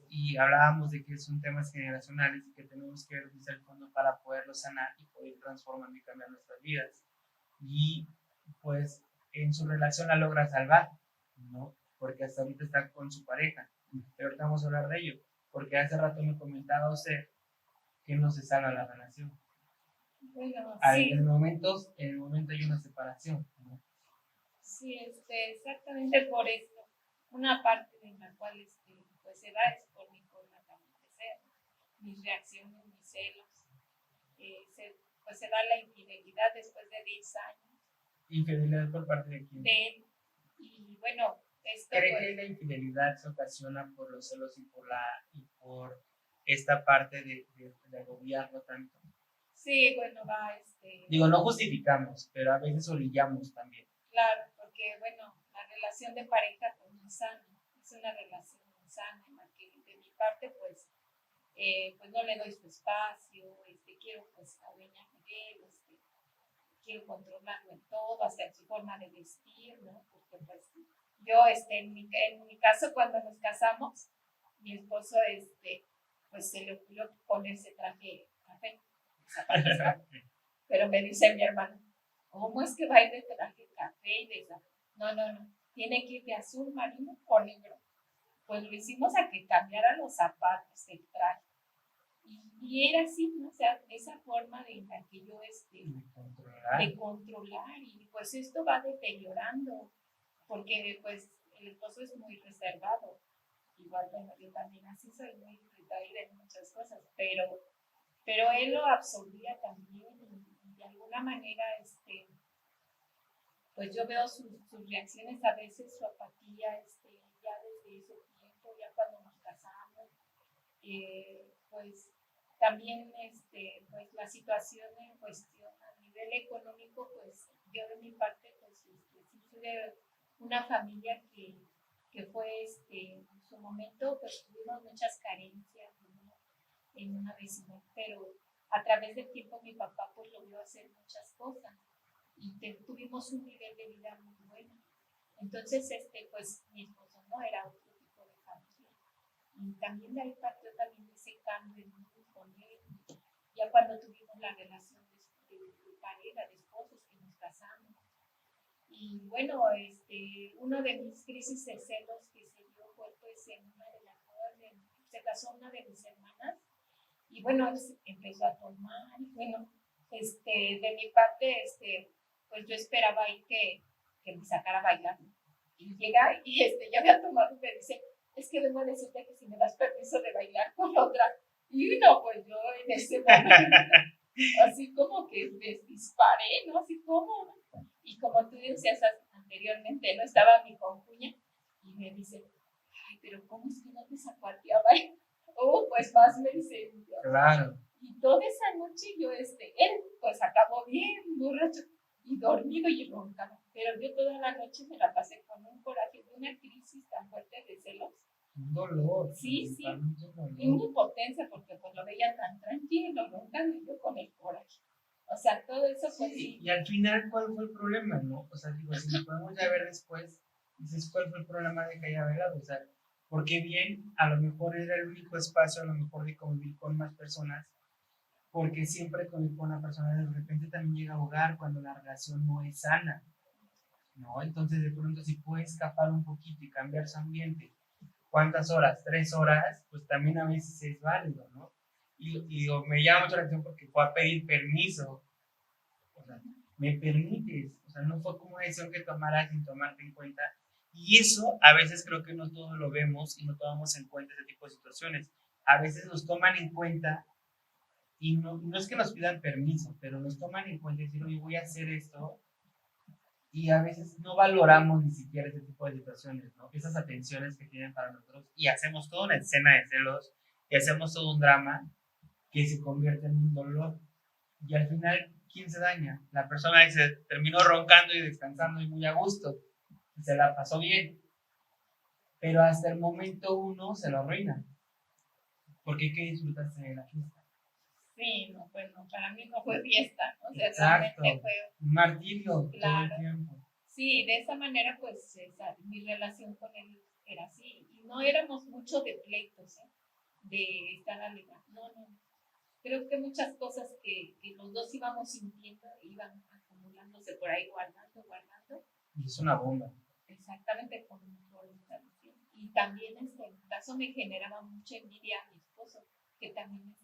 y hablábamos de que son temas generacionales y que tenemos que ver desde el fondo para poderlo sanar y poder transformar y cambiar nuestras vidas. Y pues en su relación la logra salvar, ¿no? Porque hasta ahorita está con su pareja, pero ahorita vamos a hablar de ello, porque hace rato me comentaba usted que no se salva la relación. Bueno, sí. En el momento hay una separación, ¿no? Sí, exactamente por esto. Una parte en la cual pues se da es por mi forma también de ser, mis reacciones, mis celos. Pues se da la infidelidad después de 10 años. ¿Infidelidad por parte de quién? De él. Y bueno, ¿Cree que la infidelidad se ocasiona por los celos y por esta parte de agobiarlo tanto. Sí, bueno, Digo, no justificamos, pero a veces orillamos también. claro, porque bueno, la relación de pareja pues no es sana, es una relación sana, en la que de mi parte pues no le doy su espacio, quiero pues adueñarme de él, quiero controlarlo en todo, hasta en su forma de vestir, ¿no? Porque pues yo, en mi caso, cuando nos casamos, mi esposo, pues se le ocurrió ponerse traje café, zapatos café. Pero me dice mi hermano, ¿cómo es que va a ir de traje café y de esa? No, no, no, tiene que ir de azul marino o negro. Pues lo hicimos a que cambiara los zapatos, el traje. Y era así, ¿no? O sea, esa forma de la que yo, de controlar, y pues esto va deteriorando, porque pues el esposo es muy reservado. Igual, bueno, yo también así soy muy retraída en muchas cosas, pero él lo absorbía también y de alguna manera, pues yo veo sus reacciones a veces, su apatía, ya desde ese tiempo, ya cuando nos casamos, pues también, pues la situación en cuestión a nivel económico, pues yo de mi parte, pues sí soy de una familia que fue, en su momento, pues tuvimos muchas carencias, ¿no? En una vecindad, pero a través del tiempo mi papá pues logró hacer muchas cosas y tuvimos un nivel de vida muy bueno. Entonces, pues mi esposo no era otro tipo de familia. Y también de ahí partió también ese cambio en mí con él. Ya cuando tuvimos la relación de pareja, de esposos, que nos casamos. Y bueno, uno de mis crisis de celos que se dio fue pues en una de las bodas, se casó una de mis hermanas. Y bueno, él empezó a tomar. Y bueno, de mi parte, pues yo esperaba ahí que me sacara a bailar. Y llega y ya había tomado y me dice, es que vengo a decirte que si me das permiso de bailar con otra. Y no, pues yo en ese momento, así como que me disparé, ¿no? Así como, y como tú decías anteriormente, no estaba mi concuña y me dice, ay, pero ¿cómo es que no te sacó a ti a bailar? Pues más me incendió. Claro. Y toda esa noche yo, él pues acabó bien borracho y dormido y roncando. Pero yo toda la noche me la pasé con un coraje, de una crisis tan fuerte de celos. Un dolor. Sí, sí. Un dolor. Y una impotencia porque pues lo veía tan tranquilo, roncando y yo con el coraje. O sea, todo eso pues sí. Y al final, ¿cuál fue el problema, no? O sea, digo, si lo podemos ya ver después, dices, ¿cuál fue el problema de que haya velado? O sea, porque bien, a lo mejor era el único espacio, a lo mejor de convivir con más personas, porque siempre convivir con una persona de repente también llega a ahogar cuando la relación no es sana, ¿no? Entonces, de pronto, si puede escapar un poquito y cambiar su ambiente, ¿cuántas horas? 3 horas, pues también a veces es válido, ¿no? Y me llama mucho la atención porque fue a pedir permiso. O sea, me permites, o sea, no fue como una decisión que tomaras sin tomarte en cuenta. Y eso a veces creo que no todos lo vemos y no tomamos en cuenta ese tipo de situaciones. A veces nos toman en cuenta y no es que nos pidan permiso, pero nos toman en cuenta y decir, oye, voy a hacer esto. Y a veces no valoramos ni siquiera ese tipo de situaciones, ¿no? Esas atenciones que tienen para nosotros y hacemos toda una escena de celos y hacemos todo un drama que se convierte en un dolor. Y al final, ¿quién se daña? La persona que se terminó roncando y descansando y muy a gusto. Y se la pasó bien. Pero hasta el momento uno se lo arruina. Porque ¿qué disfrutaste de la fiesta? Sí, no, pues no, para mí no fue fiesta, o sea, Exacto. realmente fue Un martirio claro. todo el tiempo. Sí, de esa manera, pues mi relación con él era así. Y no éramos mucho de pleitos, ¿eh? De estar alegando. No, no. Creo que muchas cosas que los dos íbamos sintiendo iban acumulándose por ahí, guardando. Y es una bomba. Exactamente como lo está diciendo. Y también en mi caso me generaba mucha envidia a mi esposo, que también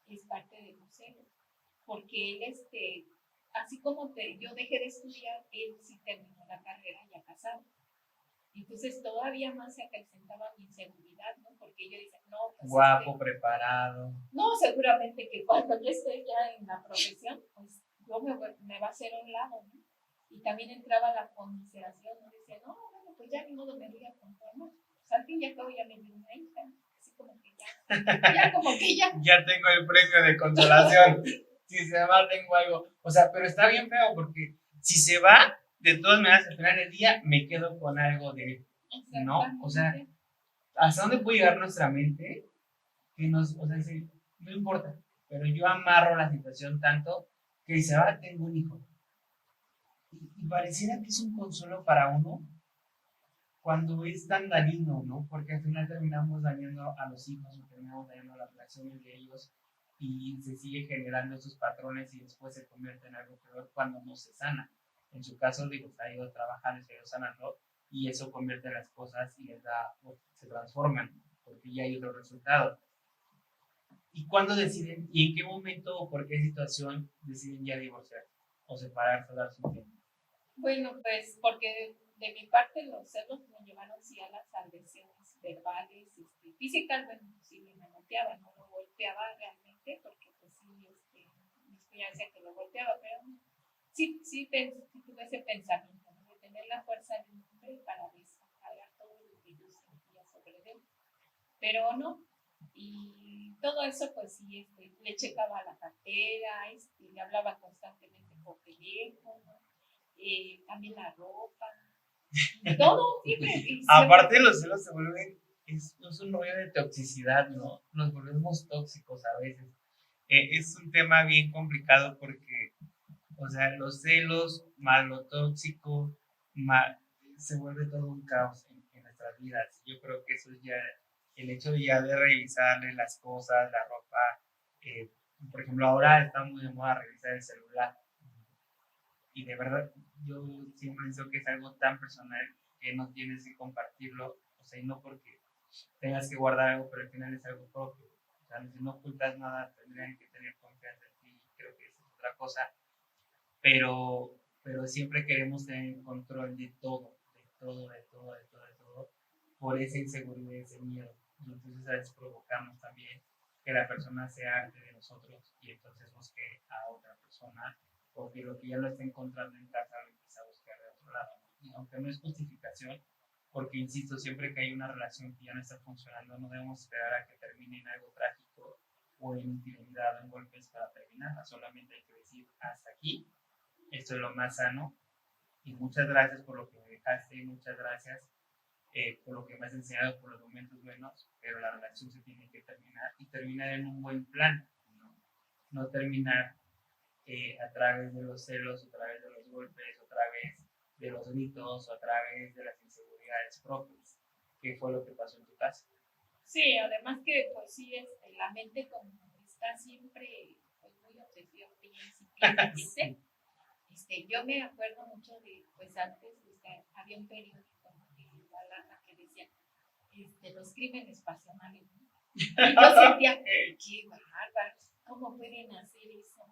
es parte de los celos. Porque él, así como yo dejé de estudiar, él sí terminó la carrera ya casado. Entonces todavía más se acrecentaba mi inseguridad, ¿no? Porque yo decía, no, pues guapo, preparado. no, seguramente que cuando yo esté ya en la profesión, pues yo me va a hacer a un lado, ¿no? Y también entraba la conmiseración, ¿no? Decía, no, bueno, pues ya ni modo me voy a conformar. Pues al fin y al cabo ya me dio una hija, así como que ya Ya como que ya. Ya tengo el premio de consolación. Si se va, tengo algo. O sea, pero está bien feo porque si se va, de todas maneras, al final del día me quedo con algo de él, ¿no? O sea, Exactamente. ¿hasta dónde puede llegar nuestra mente? Que nos, o sea, sí, no importa, pero yo amarro la situación tanto que si se va, tengo un hijo. Y pareciera que es un consuelo para uno cuando es tan dañino, ¿no? Porque al final terminamos dañando a los hijos o terminamos dañando las relaciones de ellos y se sigue generando esos patrones y después se convierte en algo peor cuando no se sana. En su caso, digo, se ha ido trabajando y se ha ido sanando y eso convierte las cosas y les da, o se transforman porque ya hay otro resultado. ¿Y cuándo deciden y en qué momento o por qué situación deciden ya divorciar o separarse o darse un tiempo? Bueno, pues porque de mi parte los celos me llevaron sí a las agresiones verbales, físicas, bueno, sí me golpeaba, no lo golpeaba realmente, porque pues sí, mi esposa decía que lo golpeaba, pero sí tuve ese pensamiento, ¿no? De tener la fuerza de un hombre para descargar todo lo que yo sentía sobre él, pero no. Y todo eso, pues sí, le checaba la cartera, le hablaba constantemente por teléfono, también la ropa, todo, siempre, y siempre. Aparte los celos se vuelven, es un rollo de toxicidad, ¿no? Nos volvemos tóxicos a veces. Es un tema bien complicado porque, o sea, los celos, más lo tóxico, más, se vuelve todo un caos en nuestras vidas. Yo creo que eso es ya el hecho ya de revisarle las cosas, la ropa. eh, por ejemplo, ahora está muy de moda revisar el celular. Y de verdad, yo siempre pienso que es algo tan personal que no tienes que compartirlo, o sea, y no porque tengas que guardar algo, pero al final es algo propio. O sea, si no ocultas nada, tendrían que tener confianza en ti, creo que esa es otra cosa, pero siempre queremos tener control de todo, de todo, de todo, de todo, de todo, por esa inseguridad, ese miedo. Y entonces a veces provocamos también que la persona sea ante de nosotros y entonces busque a otra persona o que lo que ya lo está encontrando en casa lo empieza a buscar de otro lado. Y aunque no es justificación, porque insisto, siempre que hay una relación que ya no está funcionando, no debemos esperar a que termine en algo trágico o en infidelidad o en golpes para terminarla. Solamente hay que decir hasta aquí, esto es lo más sano y muchas gracias por lo que me dejaste, muchas gracias por lo que me has enseñado, por los momentos buenos, pero la relación se tiene que terminar y terminar en un buen plan, no terminar a través de los celos, a través de los golpes, a través de los gritos, o a través de las inseguridades propias, que fue lo que pasó en tu casa. Sí, además que pues sí, la mente como está siempre pues, muy obsesiva, piensa. Yo me acuerdo mucho de, pues antes había un periódico, ¿no? De La Lana que decía, los crímenes pasionales, ¿no? Y yo sentía, qué bárbaro, ¿cómo pueden hacer eso?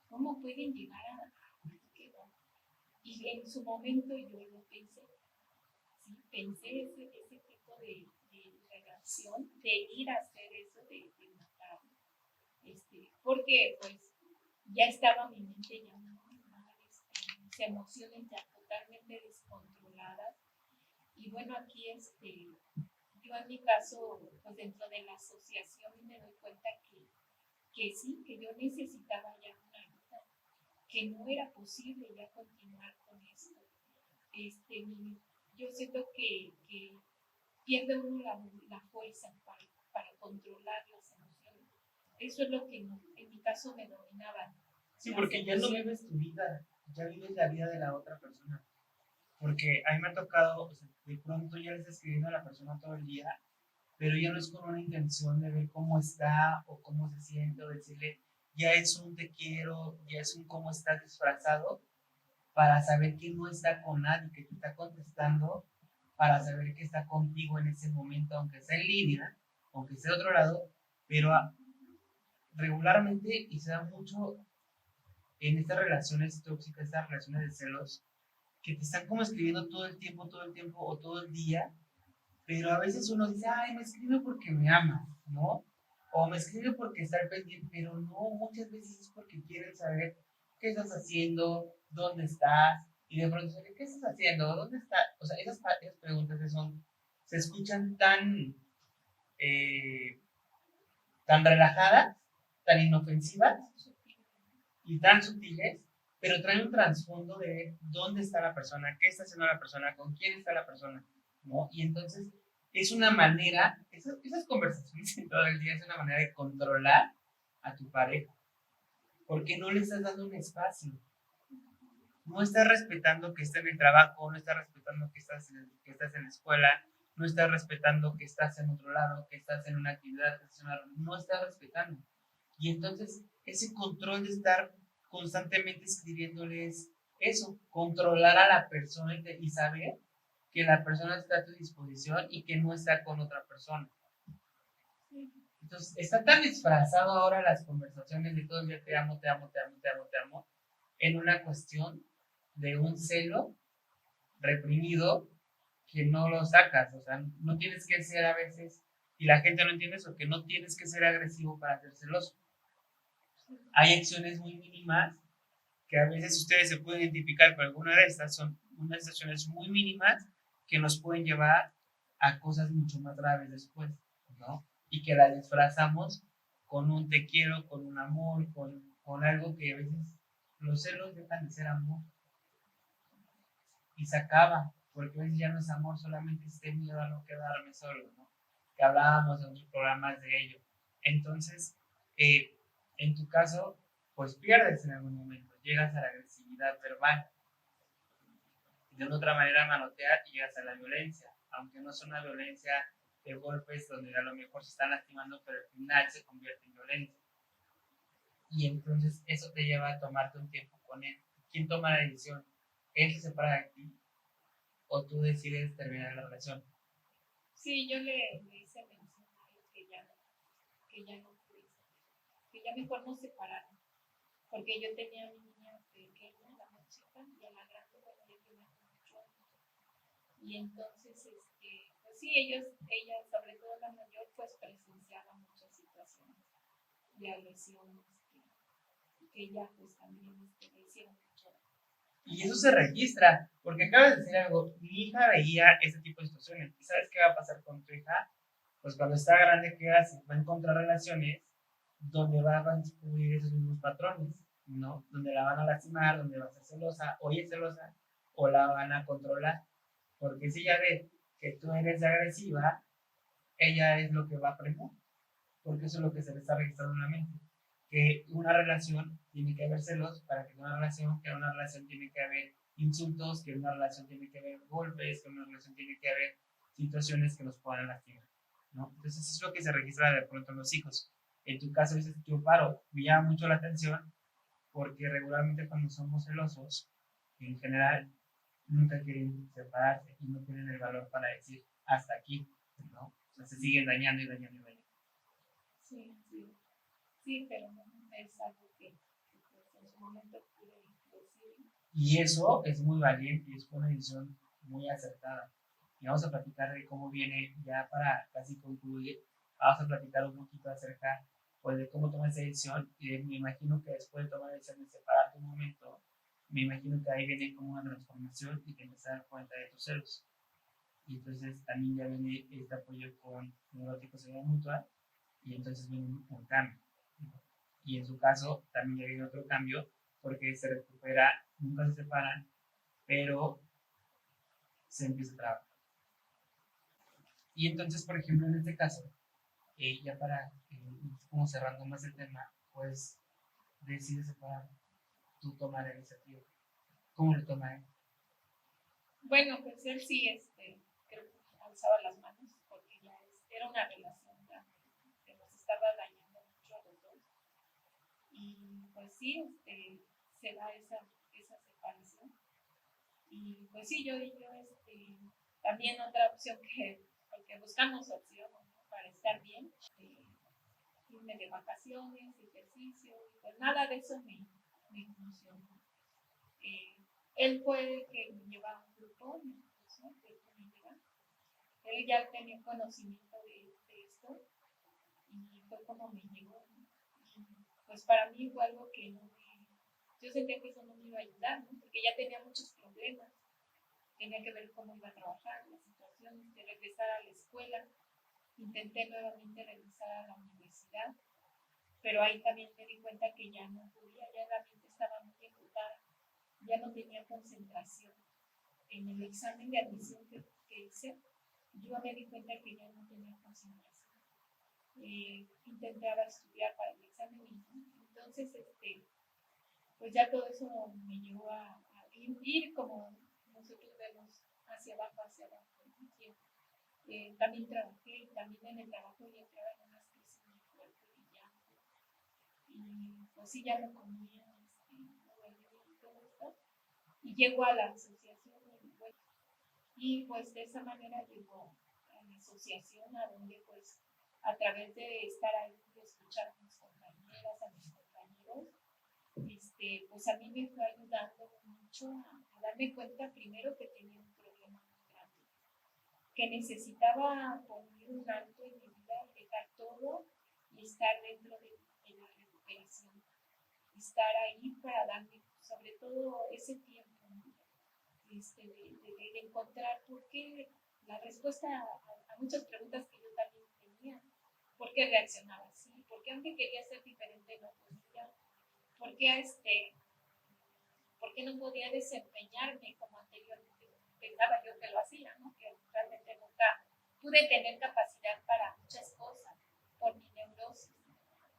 ¿Cómo pueden llegar a qué bárbaro? Y en su momento yo lo pensé, sí, pensé ese tipo de relación, de ir a hacer eso, de matar, porque pues ya estaba mi mente ya muy mal, mis emociones ya totalmente descontroladas. Y bueno, aquí yo en mi caso, pues dentro de la asociación me doy cuenta que sí, que yo necesitaba ya una ayuda, que no era posible ya continuar con esto. Yo siento que pierde uno la fuerza para controlar las emociones. Eso es lo que en mi caso me dominaba. Sí, porque ya no vives tu vida, ya vives la vida de la otra persona. Porque a mí me ha tocado, o sea, de pronto ya le estás escribiendo a la persona todo el día, pero ya no es con una intención de ver cómo está o cómo se siente o decirle, ya es un te quiero, ya es un cómo estás disfrazado, para saber que no está con nadie, que te está contestando, para saber que está contigo en ese momento, aunque sea en línea, aunque sea de otro lado, pero regularmente, y se da mucho en estas relaciones tóxicas, estas relaciones de celos, que te están como escribiendo todo el tiempo o todo el día, pero a veces uno dice, ay, me escribe porque me ama, ¿no? O me escribe porque está al pendiente, pero no, muchas veces es porque quieren saber qué estás haciendo, dónde estás, y de pronto, ¿qué estás haciendo? ¿Dónde estás? O sea, esas preguntas se escuchan tan, eh, tan relajadas, tan inofensivas y tan sutiles, pero traen un trasfondo de dónde está la persona, qué está haciendo la persona, con quién está la persona, ¿no? Y entonces es una manera, esas conversaciones en todo el día es una manera de controlar a tu pareja, porque no le estás dando un espacio. No estás respetando que está en el trabajo, no estás respetando que estás en la escuela, no estás respetando que estás en otro lado, que estás en una actividad, no estás respetando. Y entonces ese control de estar constantemente escribiéndoles eso, controlar a la persona y saber que la persona está a tu disposición y que no está con otra persona. Entonces, está tan disfrazado ahora las conversaciones de todo el día te amo, te amo, te amo, te amo, te amo, en una cuestión de un celo reprimido que no lo sacas, o sea, no tienes que ser a veces, y la gente no entiende eso, que no tienes que ser agresivo para ser celoso. Hay acciones muy mínimas que a veces ustedes se pueden identificar con alguna de estas, son unas acciones muy mínimas que nos pueden llevar a cosas mucho más graves después, ¿no? Y que las disfrazamos con un te quiero, con un amor, con algo que a veces los celos dejan de ser amor y se acaba, porque a veces ya no es amor, solamente es miedo a no quedarme solo, ¿no? Que hablábamos en otros programas de ello. Entonces, en tu caso, pues pierdes en algún momento, llegas a la agresividad verbal, de una otra manera manotear y llegas a la violencia, aunque no es una violencia de golpes donde a lo mejor se están lastimando, pero al final se convierte en violencia. Y entonces eso te lleva a tomarte un tiempo con él. ¿Quién toma la decisión? ¿Él se separa de ti o tú decides terminar la relación? Sí, yo le hice mención a él que ya no pude, que ya mejor nos separaron, porque yo tenía a mi niña pequeña, la más chica, y a la grande, bueno, ya tenía como 8 años. Y entonces, pues sí, ella, sobre todo la mayor, pues presenciaba muchas situaciones de agresiones que ella pues también le hicieron mucho. Y eso se registra, porque acabas de decir algo, mi hija veía ese tipo de situaciones. ¿Y sabes qué va a pasar con tu hija? Pues cuando está grande, ¿qué hace? Va a encontrar relaciones donde va a descubrir esos mismos patrones, ¿no? Donde la van a lastimar, donde va a ser celosa, o ella es celosa, o la van a controlar. Porque si ella ve que tú eres agresiva, ella es lo que va a aprender, porque eso es lo que se le está registrando en la mente. Que una relación tiene que haber celos, para que una relación tiene que haber insultos, que una relación tiene que haber golpes, que una relación tiene que haber situaciones que nos puedan lastimar, ¿no? Entonces eso es lo que se registra de pronto en los hijos. En tu caso, ese tío paro me llama mucho la atención porque regularmente cuando somos celosos, en general, nunca quieren separarse y no tienen el valor para decir hasta aquí, ¿no? O sea, se siguen dañando y dañando y dañando. Sí, sí, sí, pero no es algo que pues, en su momento pude decir. Y eso es muy valiente y es una decisión muy acertada. Y vamos a platicar de cómo viene, ya para casi concluir, vamos a platicar un poquito acerca pues, de cómo tomar esa decisión. Y me imagino que después de tomar la decisión de separarte un momento, me imagino que ahí viene como una transformación y te empiezas a dar cuenta de tus celos. Y entonces también ya viene este apoyo con neuróticos en la mutua y entonces viene un cambio. Y en su caso también ya viene otro cambio porque se recupera, nunca se separan, pero se empieza a trabajar. Y entonces, por ejemplo, en este caso, ya para como cerrando más el tema, pues decide separar, tú tomar la iniciativa. ¿Cómo lo toma él? Bueno, pues él sí, creo que alzaba las manos porque ya era una relación ya que nos estaba dañando mucho a los dos. Y pues sí, se da esa separación. Y pues sí, yo también otra opción porque buscamos opciones, ¿no? Para estar bien, irme de vacaciones, ejercicio, y pues nada de eso me funcionó. Él fue el que me llevaba a un grupo, mi esposo, él ya tenía conocimiento de esto y fue como me llegó. Y pues para mí fue algo que yo sentía que eso no me iba a ayudar, ¿no? Porque ya tenía muchos problemas, tenía que ver cómo iba a trabajar, las situaciones, de regresar a la escuela, intenté nuevamente regresar a la universidad, pero ahí también me di cuenta que ya no podía, ya la mente estaba muy ejecutada, ya no tenía concentración. En el examen de admisión que hice, yo me di cuenta que ya no tenía concentración. Intentaba estudiar para el examen y entonces pues ya todo eso me llevó a ir como nosotros vemos hacia abajo, ¿no? También trabajé y también en el trabajo ya entraba en unas crisis muy fuertes y ya, y pues sí, ya no comía, no bebía y todo esto, y llego a la asociación y pues de esa manera llegó a la asociación a donde pues a través de estar ahí y escuchar a mis compañeras, a mis compañeros, pues a mí me fue ayudando mucho a darme cuenta primero que tenía un problema muy grande, que necesitaba poner un alto en mi vida y dejar todo y estar dentro de la recuperación, estar ahí para darme sobre todo ese tiempo, ¿no? De encontrar por qué la respuesta a muchas preguntas que yo también tenía, por qué reaccionaba así, por qué aunque quería ser diferente no podía, por qué no podía desempeñarme como anteriormente pensaba yo que lo hacía, ¿no? Que realmente nunca pude tener capacidad para muchas cosas por mi neurosis,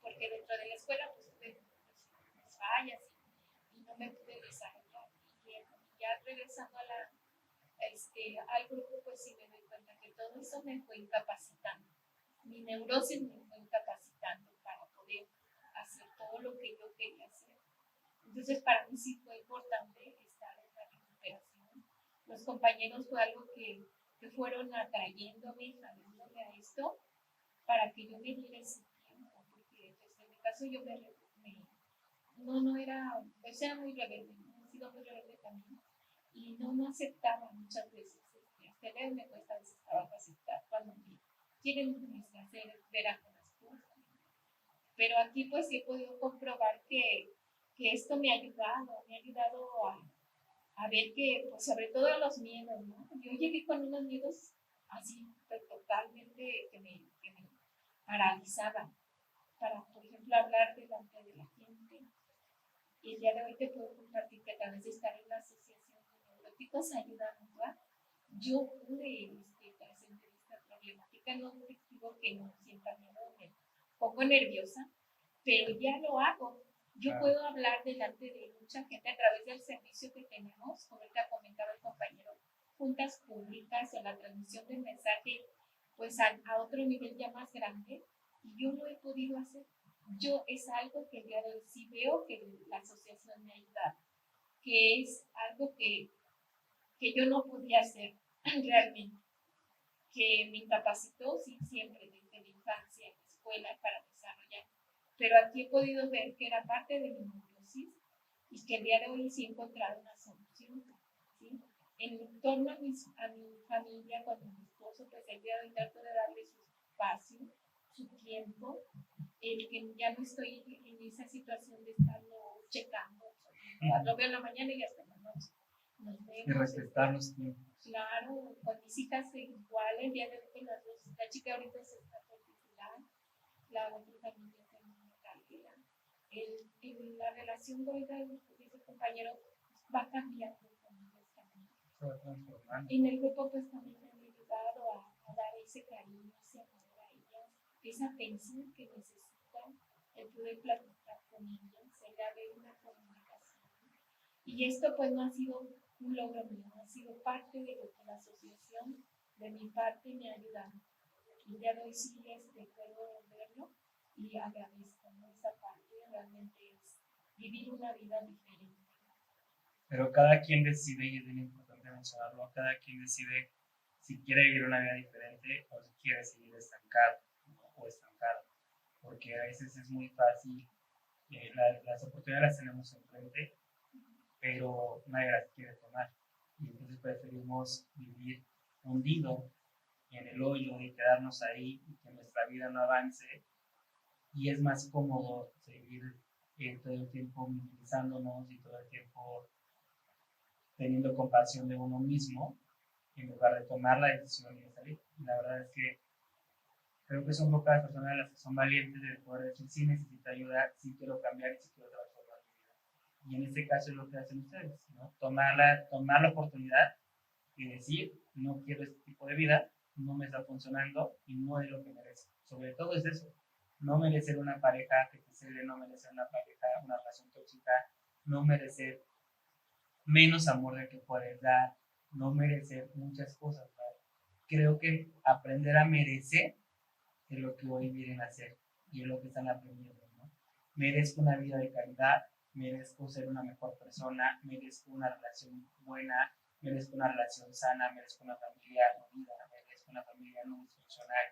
porque dentro de la escuela pues tuve pues, fallas y no me pude desarrollar. Y ya regresando al grupo, pues sí me doy cuenta que todo eso me fue incapacitando. Mi neurosis me fue incapacitando para poder hacer todo lo que yo quería hacer. Entonces, para mí sí fue importante estar en la recuperación. Los compañeros fue algo que fueron atrayéndome, jalándome a esto, para que yo me diera ese tiempo, porque pues, en mi caso yo no era, pues era muy rebelde, ¿no? He sido muy rebelde también, y no aceptaba muchas veces, hasta el me cuesta a veces trabajo aceptar cuando me quieren hacer ver algunas cosas. Pero aquí pues sí he podido comprobar que esto me ha ayudado a ver que, pues sobre todo los miedos, ¿no? Yo llegué con unos miedos así, pues, totalmente que me paralizaban para, por ejemplo, hablar delante de la gente. Y el día de hoy te puedo compartir que a través de estar en la asociación de neuróticos ayuda mutua, yo pude trascender esta problemática. No digo que no sienta miedo, me pongo nerviosa, pero ya lo hago. Yo puedo hablar delante de mucha gente a través del servicio que tenemos, como ahorita comentaba el compañero, juntas públicas o la transmisión del mensaje, pues a otro nivel ya más grande, y yo lo he podido hacer. Yo es algo que el día de hoy sí veo que la asociación me ha ayudado, que es algo que yo no podía hacer realmente, que me incapacitó sí, siempre desde mi infancia en la escuela para desarrollar. Pero aquí he podido ver que era parte de mi neurosis y que el día de hoy sí he encontrado una solución. ¿Sí? En torno a mi familia, con mi esposo, pues el día de hoy trato de darle su espacio, su tiempo, el que ya no estoy en esa situación de estarlo checando. Lo veo en la mañana y hasta en la noche. Nos vemos, y respetar los tiempos. Claro, con mis hijas igual, el día de hoy las dos, la chica ahorita se está por titular, la otra también ya tiene una carrera. La relación con ese compañero va cambiando con ellos también. Se va transformando. En el grupo pues también me han ayudado a dar ese cariño, ese amor a ellas, esa atención que necesitan, el poder platicar con ellas, el haber una comunicación. Y esto pues no ha sido un logro mío, ha sido parte de lo que la asociación de mi parte me ha ayudado. Y ya hoy sí puedo verlo y agradezco, ¿no? Esa parte realmente es vivir una vida diferente. Pero cada quien decide, y es bien importante mencionarlo, cada quien decide si quiere vivir una vida diferente o si quiere seguir estancado, ¿no? O estancado. Porque a veces es muy fácil, las oportunidades las tenemos enfrente, pero nadie las quiere tomar. Y entonces preferimos vivir hundido en el hoyo y quedarnos ahí y que nuestra vida no avance. Y es más cómodo seguir todo el tiempo minimizándonos y todo el tiempo teniendo compasión de uno mismo en lugar de tomar la decisión y de salir. Y la verdad es que Creo que son pocas personas las que son valientes de poder decir sí necesito ayuda, sí quiero cambiar y sí quiero transformar mi vida. Y en este caso es lo que hacen ustedes, ¿no? Tomar la oportunidad y decir, no quiero este tipo de vida, no me está funcionando y no es lo que merece. Sobre todo es eso, no merecer una pareja que te cede, no merecer una pareja, una relación tóxica, no merecer menos amor del que puedes dar, no merecer muchas cosas, ¿no? Creo que aprender a merecer es lo que hoy vienen a hacer y es lo que están aprendiendo, ¿no? Merezco una vida de calidad, merezco ser una mejor persona, merezco una relación buena, merezco una relación sana, merezco una familia unida, merezco una familia no disfuncional.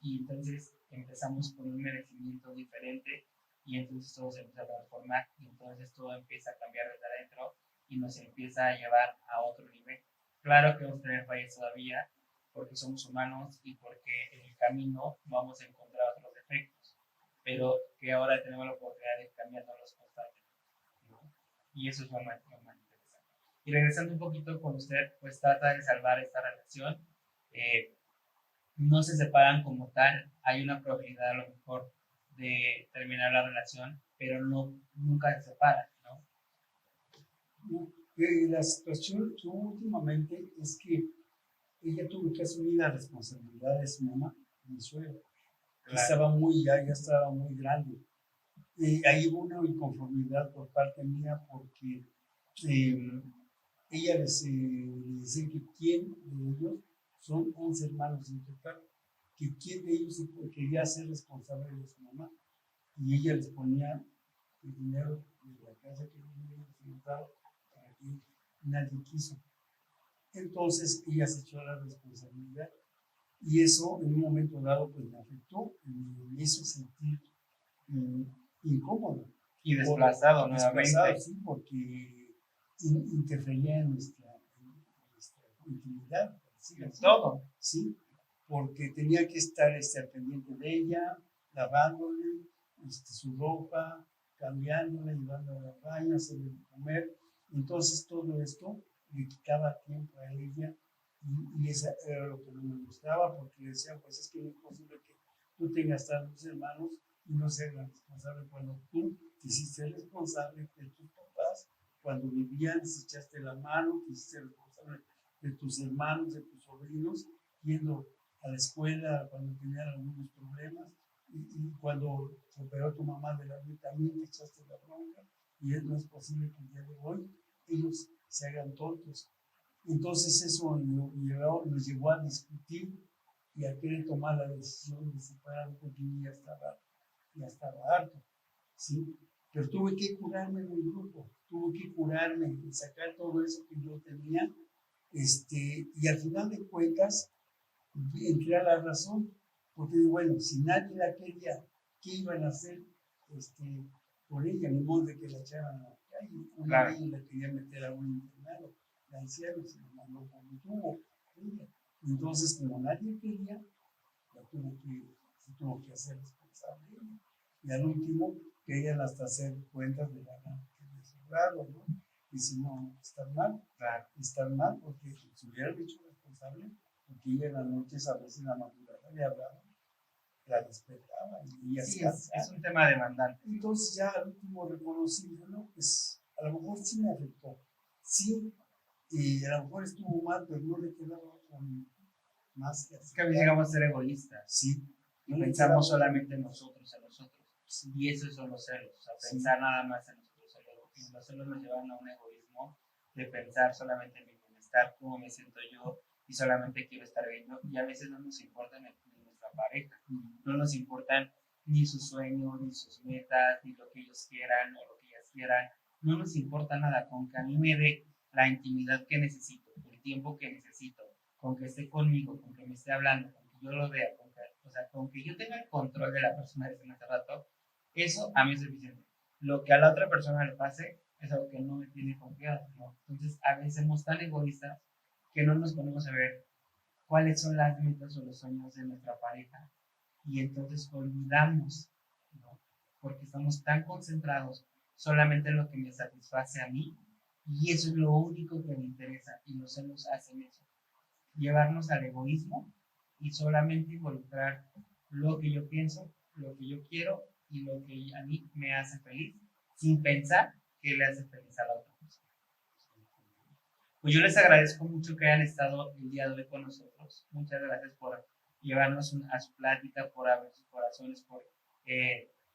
Y entonces empezamos con un merecimiento diferente y entonces todo se empieza a transformar y entonces todo empieza a cambiar desde adentro y nos empieza a llevar a otro nivel. Claro que vamos a tener fallas todavía, porque somos humanos y porque en el camino vamos a encontrar otros defectos, pero que ahora tenemos la oportunidad de cambiarlos constantemente, ¿no? Y eso es lo más interesante. Y regresando un poquito con usted, pues trata de salvar esta relación. Eh, no se separan como tal, hay una probabilidad a lo mejor de terminar la relación, pero no, nunca se separan, ¿no? La situación que últimamente es que ella tuvo que asumir la responsabilidad de su mamá, de mi suegra, que estaba ya estaba muy grande. Ahí hubo una inconformidad por parte mía porque ella les decía que quién de ellos, son 11 hermanos en total, que quién de ellos quería ser responsable de su mamá. Y ella les ponía el dinero de la casa que ellos dado para que nadie quiso. Entonces ella se echó la responsabilidad y eso en un momento dado pues me afectó y me hizo sentir incómodo. Y desplazado nuevamente. Sí, porque interfería en nuestra intimidad. ¿Sí? Todo. Sí, porque tenía que estar al pendiente de ella, lavándole su ropa, cambiándola, llevándola al baño, hacerle comer. Entonces todo esto le quitaba tiempo a ella y eso era lo que no me gustaba porque le decía, pues es que no es posible que tú tengas tantos hermanos y no seas responsable cuando tú te hiciste responsable de tus papás, cuando vivían, les echaste la mano, te hiciste responsable de tus hermanos, de tus sobrinos, yendo a la escuela cuando tenían algunos problemas y cuando se operó tu mamá de la vida también te echaste la bronca y no es posible que el día de hoy ellos se hagan tontos. Entonces eso nos llevó a discutir y a querer tomar la decisión de separar porque ya estaba harto, ¿sí? Pero tuve que curarme en el grupo, tuve que curarme y sacar todo eso que yo tenía, y al final de cuentas entré a la razón, porque bueno, si nadie la quería, ¿qué iban a hacer por ella? Ni modo de que la echaran a la calle, una vez la quería meter a un internado, la anciana se la mandó por un tubo, ella. Entonces, como nadie quería, se tuvo que hacer responsable. Y al último, querían hasta hacer cuentas de la gana que les sobraron, ¿no? Y si no, están mal, porque si hubieran hecho responsable, porque ella en las noches a veces la madrugada le hablaba, la despertaba y sí, es un tema demandante. Entonces ya al último reconocí, ¿no? Pues a lo mejor sí me afectó, sí, y a lo mejor estuvo mal, pero no le quedaba más que hacer. Es que a veces llegamos a ser egoístas. Sí. Y pensamos solamente en nosotros, Sí. Y esos son los celos, o sea, pensar nada más en nosotros. Y los celos nos llevan a un egoísmo de pensar solamente en mi bienestar, cómo me siento yo, y solamente quiero estar bien. Y a veces no nos importa ni nuestra pareja, no nos importan ni sus sueños, ni sus metas, ni lo que ellos quieran o lo que ellas quieran. No nos importa nada, con que a mí me dé la intimidad que necesito, el tiempo que necesito, con que esté conmigo, con que me esté hablando, con que yo lo vea, con que yo tenga el control de la persona desde hace rato, eso a mí es suficiente. Lo que a la otra persona le pase es algo que no me tiene confiado, ¿no? Entonces, a veces somos tan egoístas que no nos ponemos a ver cuáles son las metas o los sueños de nuestra pareja y entonces olvidamos, ¿no? Porque estamos tan concentrados solamente en lo que me satisface a mí y eso es lo único que me interesa y los celos hacen eso, llevarnos al egoísmo y solamente involucrar lo que yo pienso, lo que yo quiero y lo que a mí me hace feliz, sin pensar que le hace feliz a la otra persona. Pues yo les agradezco mucho que hayan estado el día de hoy con nosotros. Muchas gracias por llevarnos a su plática, por abrir sus corazones, por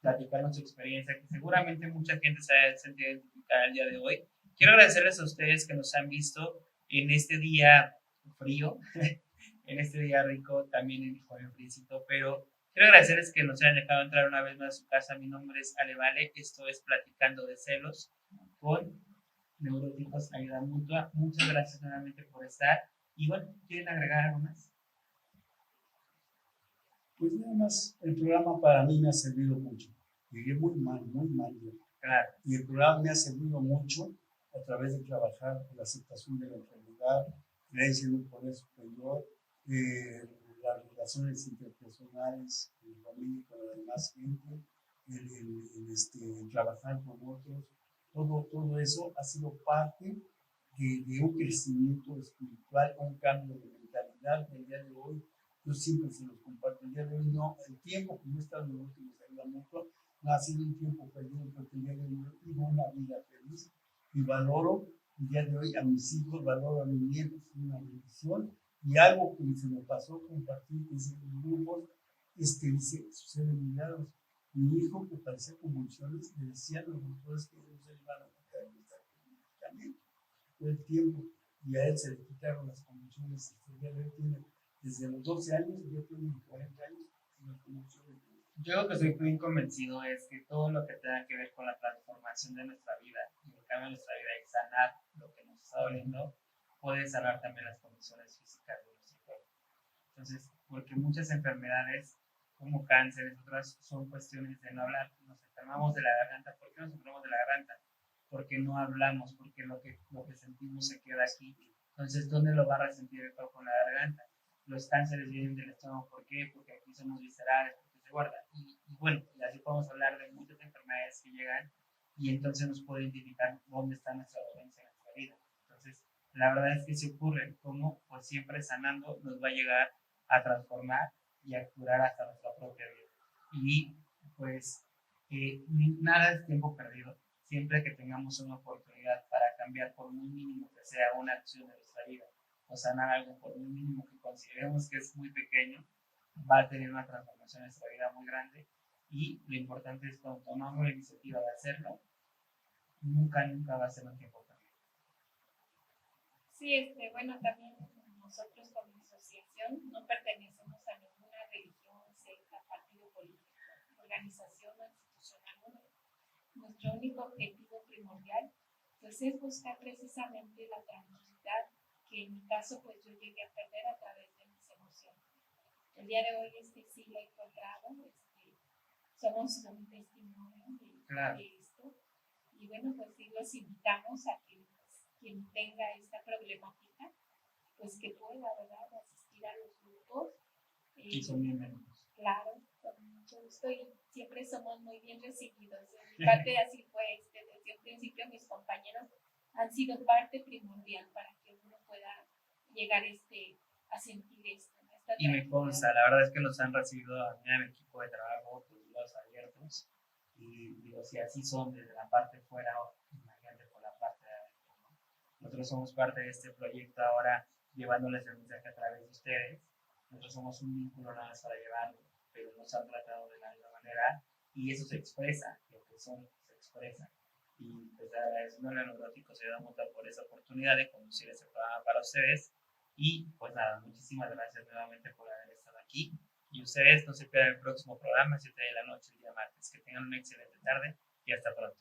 platicarnos su experiencia, que seguramente mucha gente se ha sentido identificada el día de hoy. Quiero agradecerles a ustedes que nos han visto en este día frío, en este día rico, también en el frío, pero quiero agradecerles que nos hayan dejado entrar una vez más a su casa. Mi nombre es Ale Vale, esto es Platicando de Celos con Neuróticos Ayuda Mutua. Muchas gracias nuevamente por estar. Y bueno, ¿quieren agregar algo más? Pues nada más, el programa para mí me ha servido mucho. Llegué muy mal yo. Claro. Y el programa me ha servido mucho a través de trabajar la aceptación de la enfermedad, creencia en un poder superior, las relaciones interpersonales, con la familia y con la demás gente, el trabajar con otros. Todo eso ha sido parte de un crecimiento espiritual, un cambio de mentalidad del día de hoy. Yo siempre se los comparto. El día de hoy no, el tiempo que yo he estado en Neuróticos Ayuda Mutua no ha sido un tiempo perdido, porque el día de hoy yo vivo una vida feliz y valoro el día de hoy a mis hijos, valoro a mis nietos, es una bendición. Y algo que se me pasó compartir es en los grupos, dice, suceden milagros. Mi hijo, que parecía convulsiones, le decían a los doctores que no se le iban a quitar el medicamento todo el tiempo, y a él se le quitaron las convulsiones. El día de hoy tiene, desde los 12 años, ya tiene 40 años, sin las convulsiones. Yo lo que estoy bien convencido es que todo lo que tenga que ver con la transformación de nuestra vida y el cambio de nuestra vida y sanar lo que nos está doliendo, puede sanar también las condiciones físicas de nuestro cuerpo. Entonces, porque muchas enfermedades como cánceres, otras son cuestiones de no hablar. Nos enfermamos de la garganta. ¿Por qué nos enfermamos de la garganta? Porque no hablamos, porque lo que sentimos se queda aquí. Entonces, ¿dónde lo va a resentir el cuerpo? En la garganta. Los cánceres vienen del estómago. ¿Por qué? Porque aquí somos viscerales, porque se guarda. Y bueno, y así podemos hablar de muchas enfermedades que llegan y entonces nos puede identificar dónde está nuestra dolencia en nuestra vida. Entonces, la verdad es que si ocurre, como pues siempre sanando nos va a llegar a transformar y a curar hasta nuestra propia vida. Y pues nada es tiempo perdido. Siempre que tengamos una oportunidad para cambiar, por muy mínimo que sea una acción de nuestra vida, o sanar algo por muy mínimo que consideremos que es muy pequeño, va a tener una transformación en nuestra vida muy grande. Y lo importante es cuando tomamos la iniciativa de hacerlo, nunca va a ser un tiempo perdido. Sí, bueno, también nosotros como asociación no pertenecemos a ninguna religión, secta, partido político, organización o institucional. Nuestro único objetivo primordial pues es buscar precisamente la tranquilidad que en mi caso pues yo llegué a perder a través de mis emociones. El día de hoy sí lo he encontrado, somos un testimonio de esto, y bueno, pues sí los invitamos a que pues, quien tenga esta problemática pues que pueda, ¿verdad?, asistir a los grupos. Y son bienvenidos. Claro, con mucho gusto, y siempre somos muy bien recibidos. De mi parte así fue, desde un principio mis compañeros han sido parte primordial para que uno pueda llegar a sentir esto. Y me consta, la verdad es que nos han recibido a mí, a mi equipo de trabajo, pues los abiertos, y digo, si así son desde la parte de fuera, imagínate por la parte de adentro, ¿no? Nosotros somos parte de este proyecto ahora, llevándoles el mensaje a través de ustedes. Nosotros somos un vínculo nada más para llevarlo, pero nos han tratado de la misma manera, y eso se expresa, lo que son se expresa. Y pues agradeciendo a Neuróticos Ayuda Mutua por esa oportunidad de conducir este programa para ustedes. Y pues nada, muchísimas gracias nuevamente por haber estado aquí. Y ustedes no se pierdan el próximo programa, 7 de la noche, el día martes. Que tengan una excelente tarde y hasta pronto.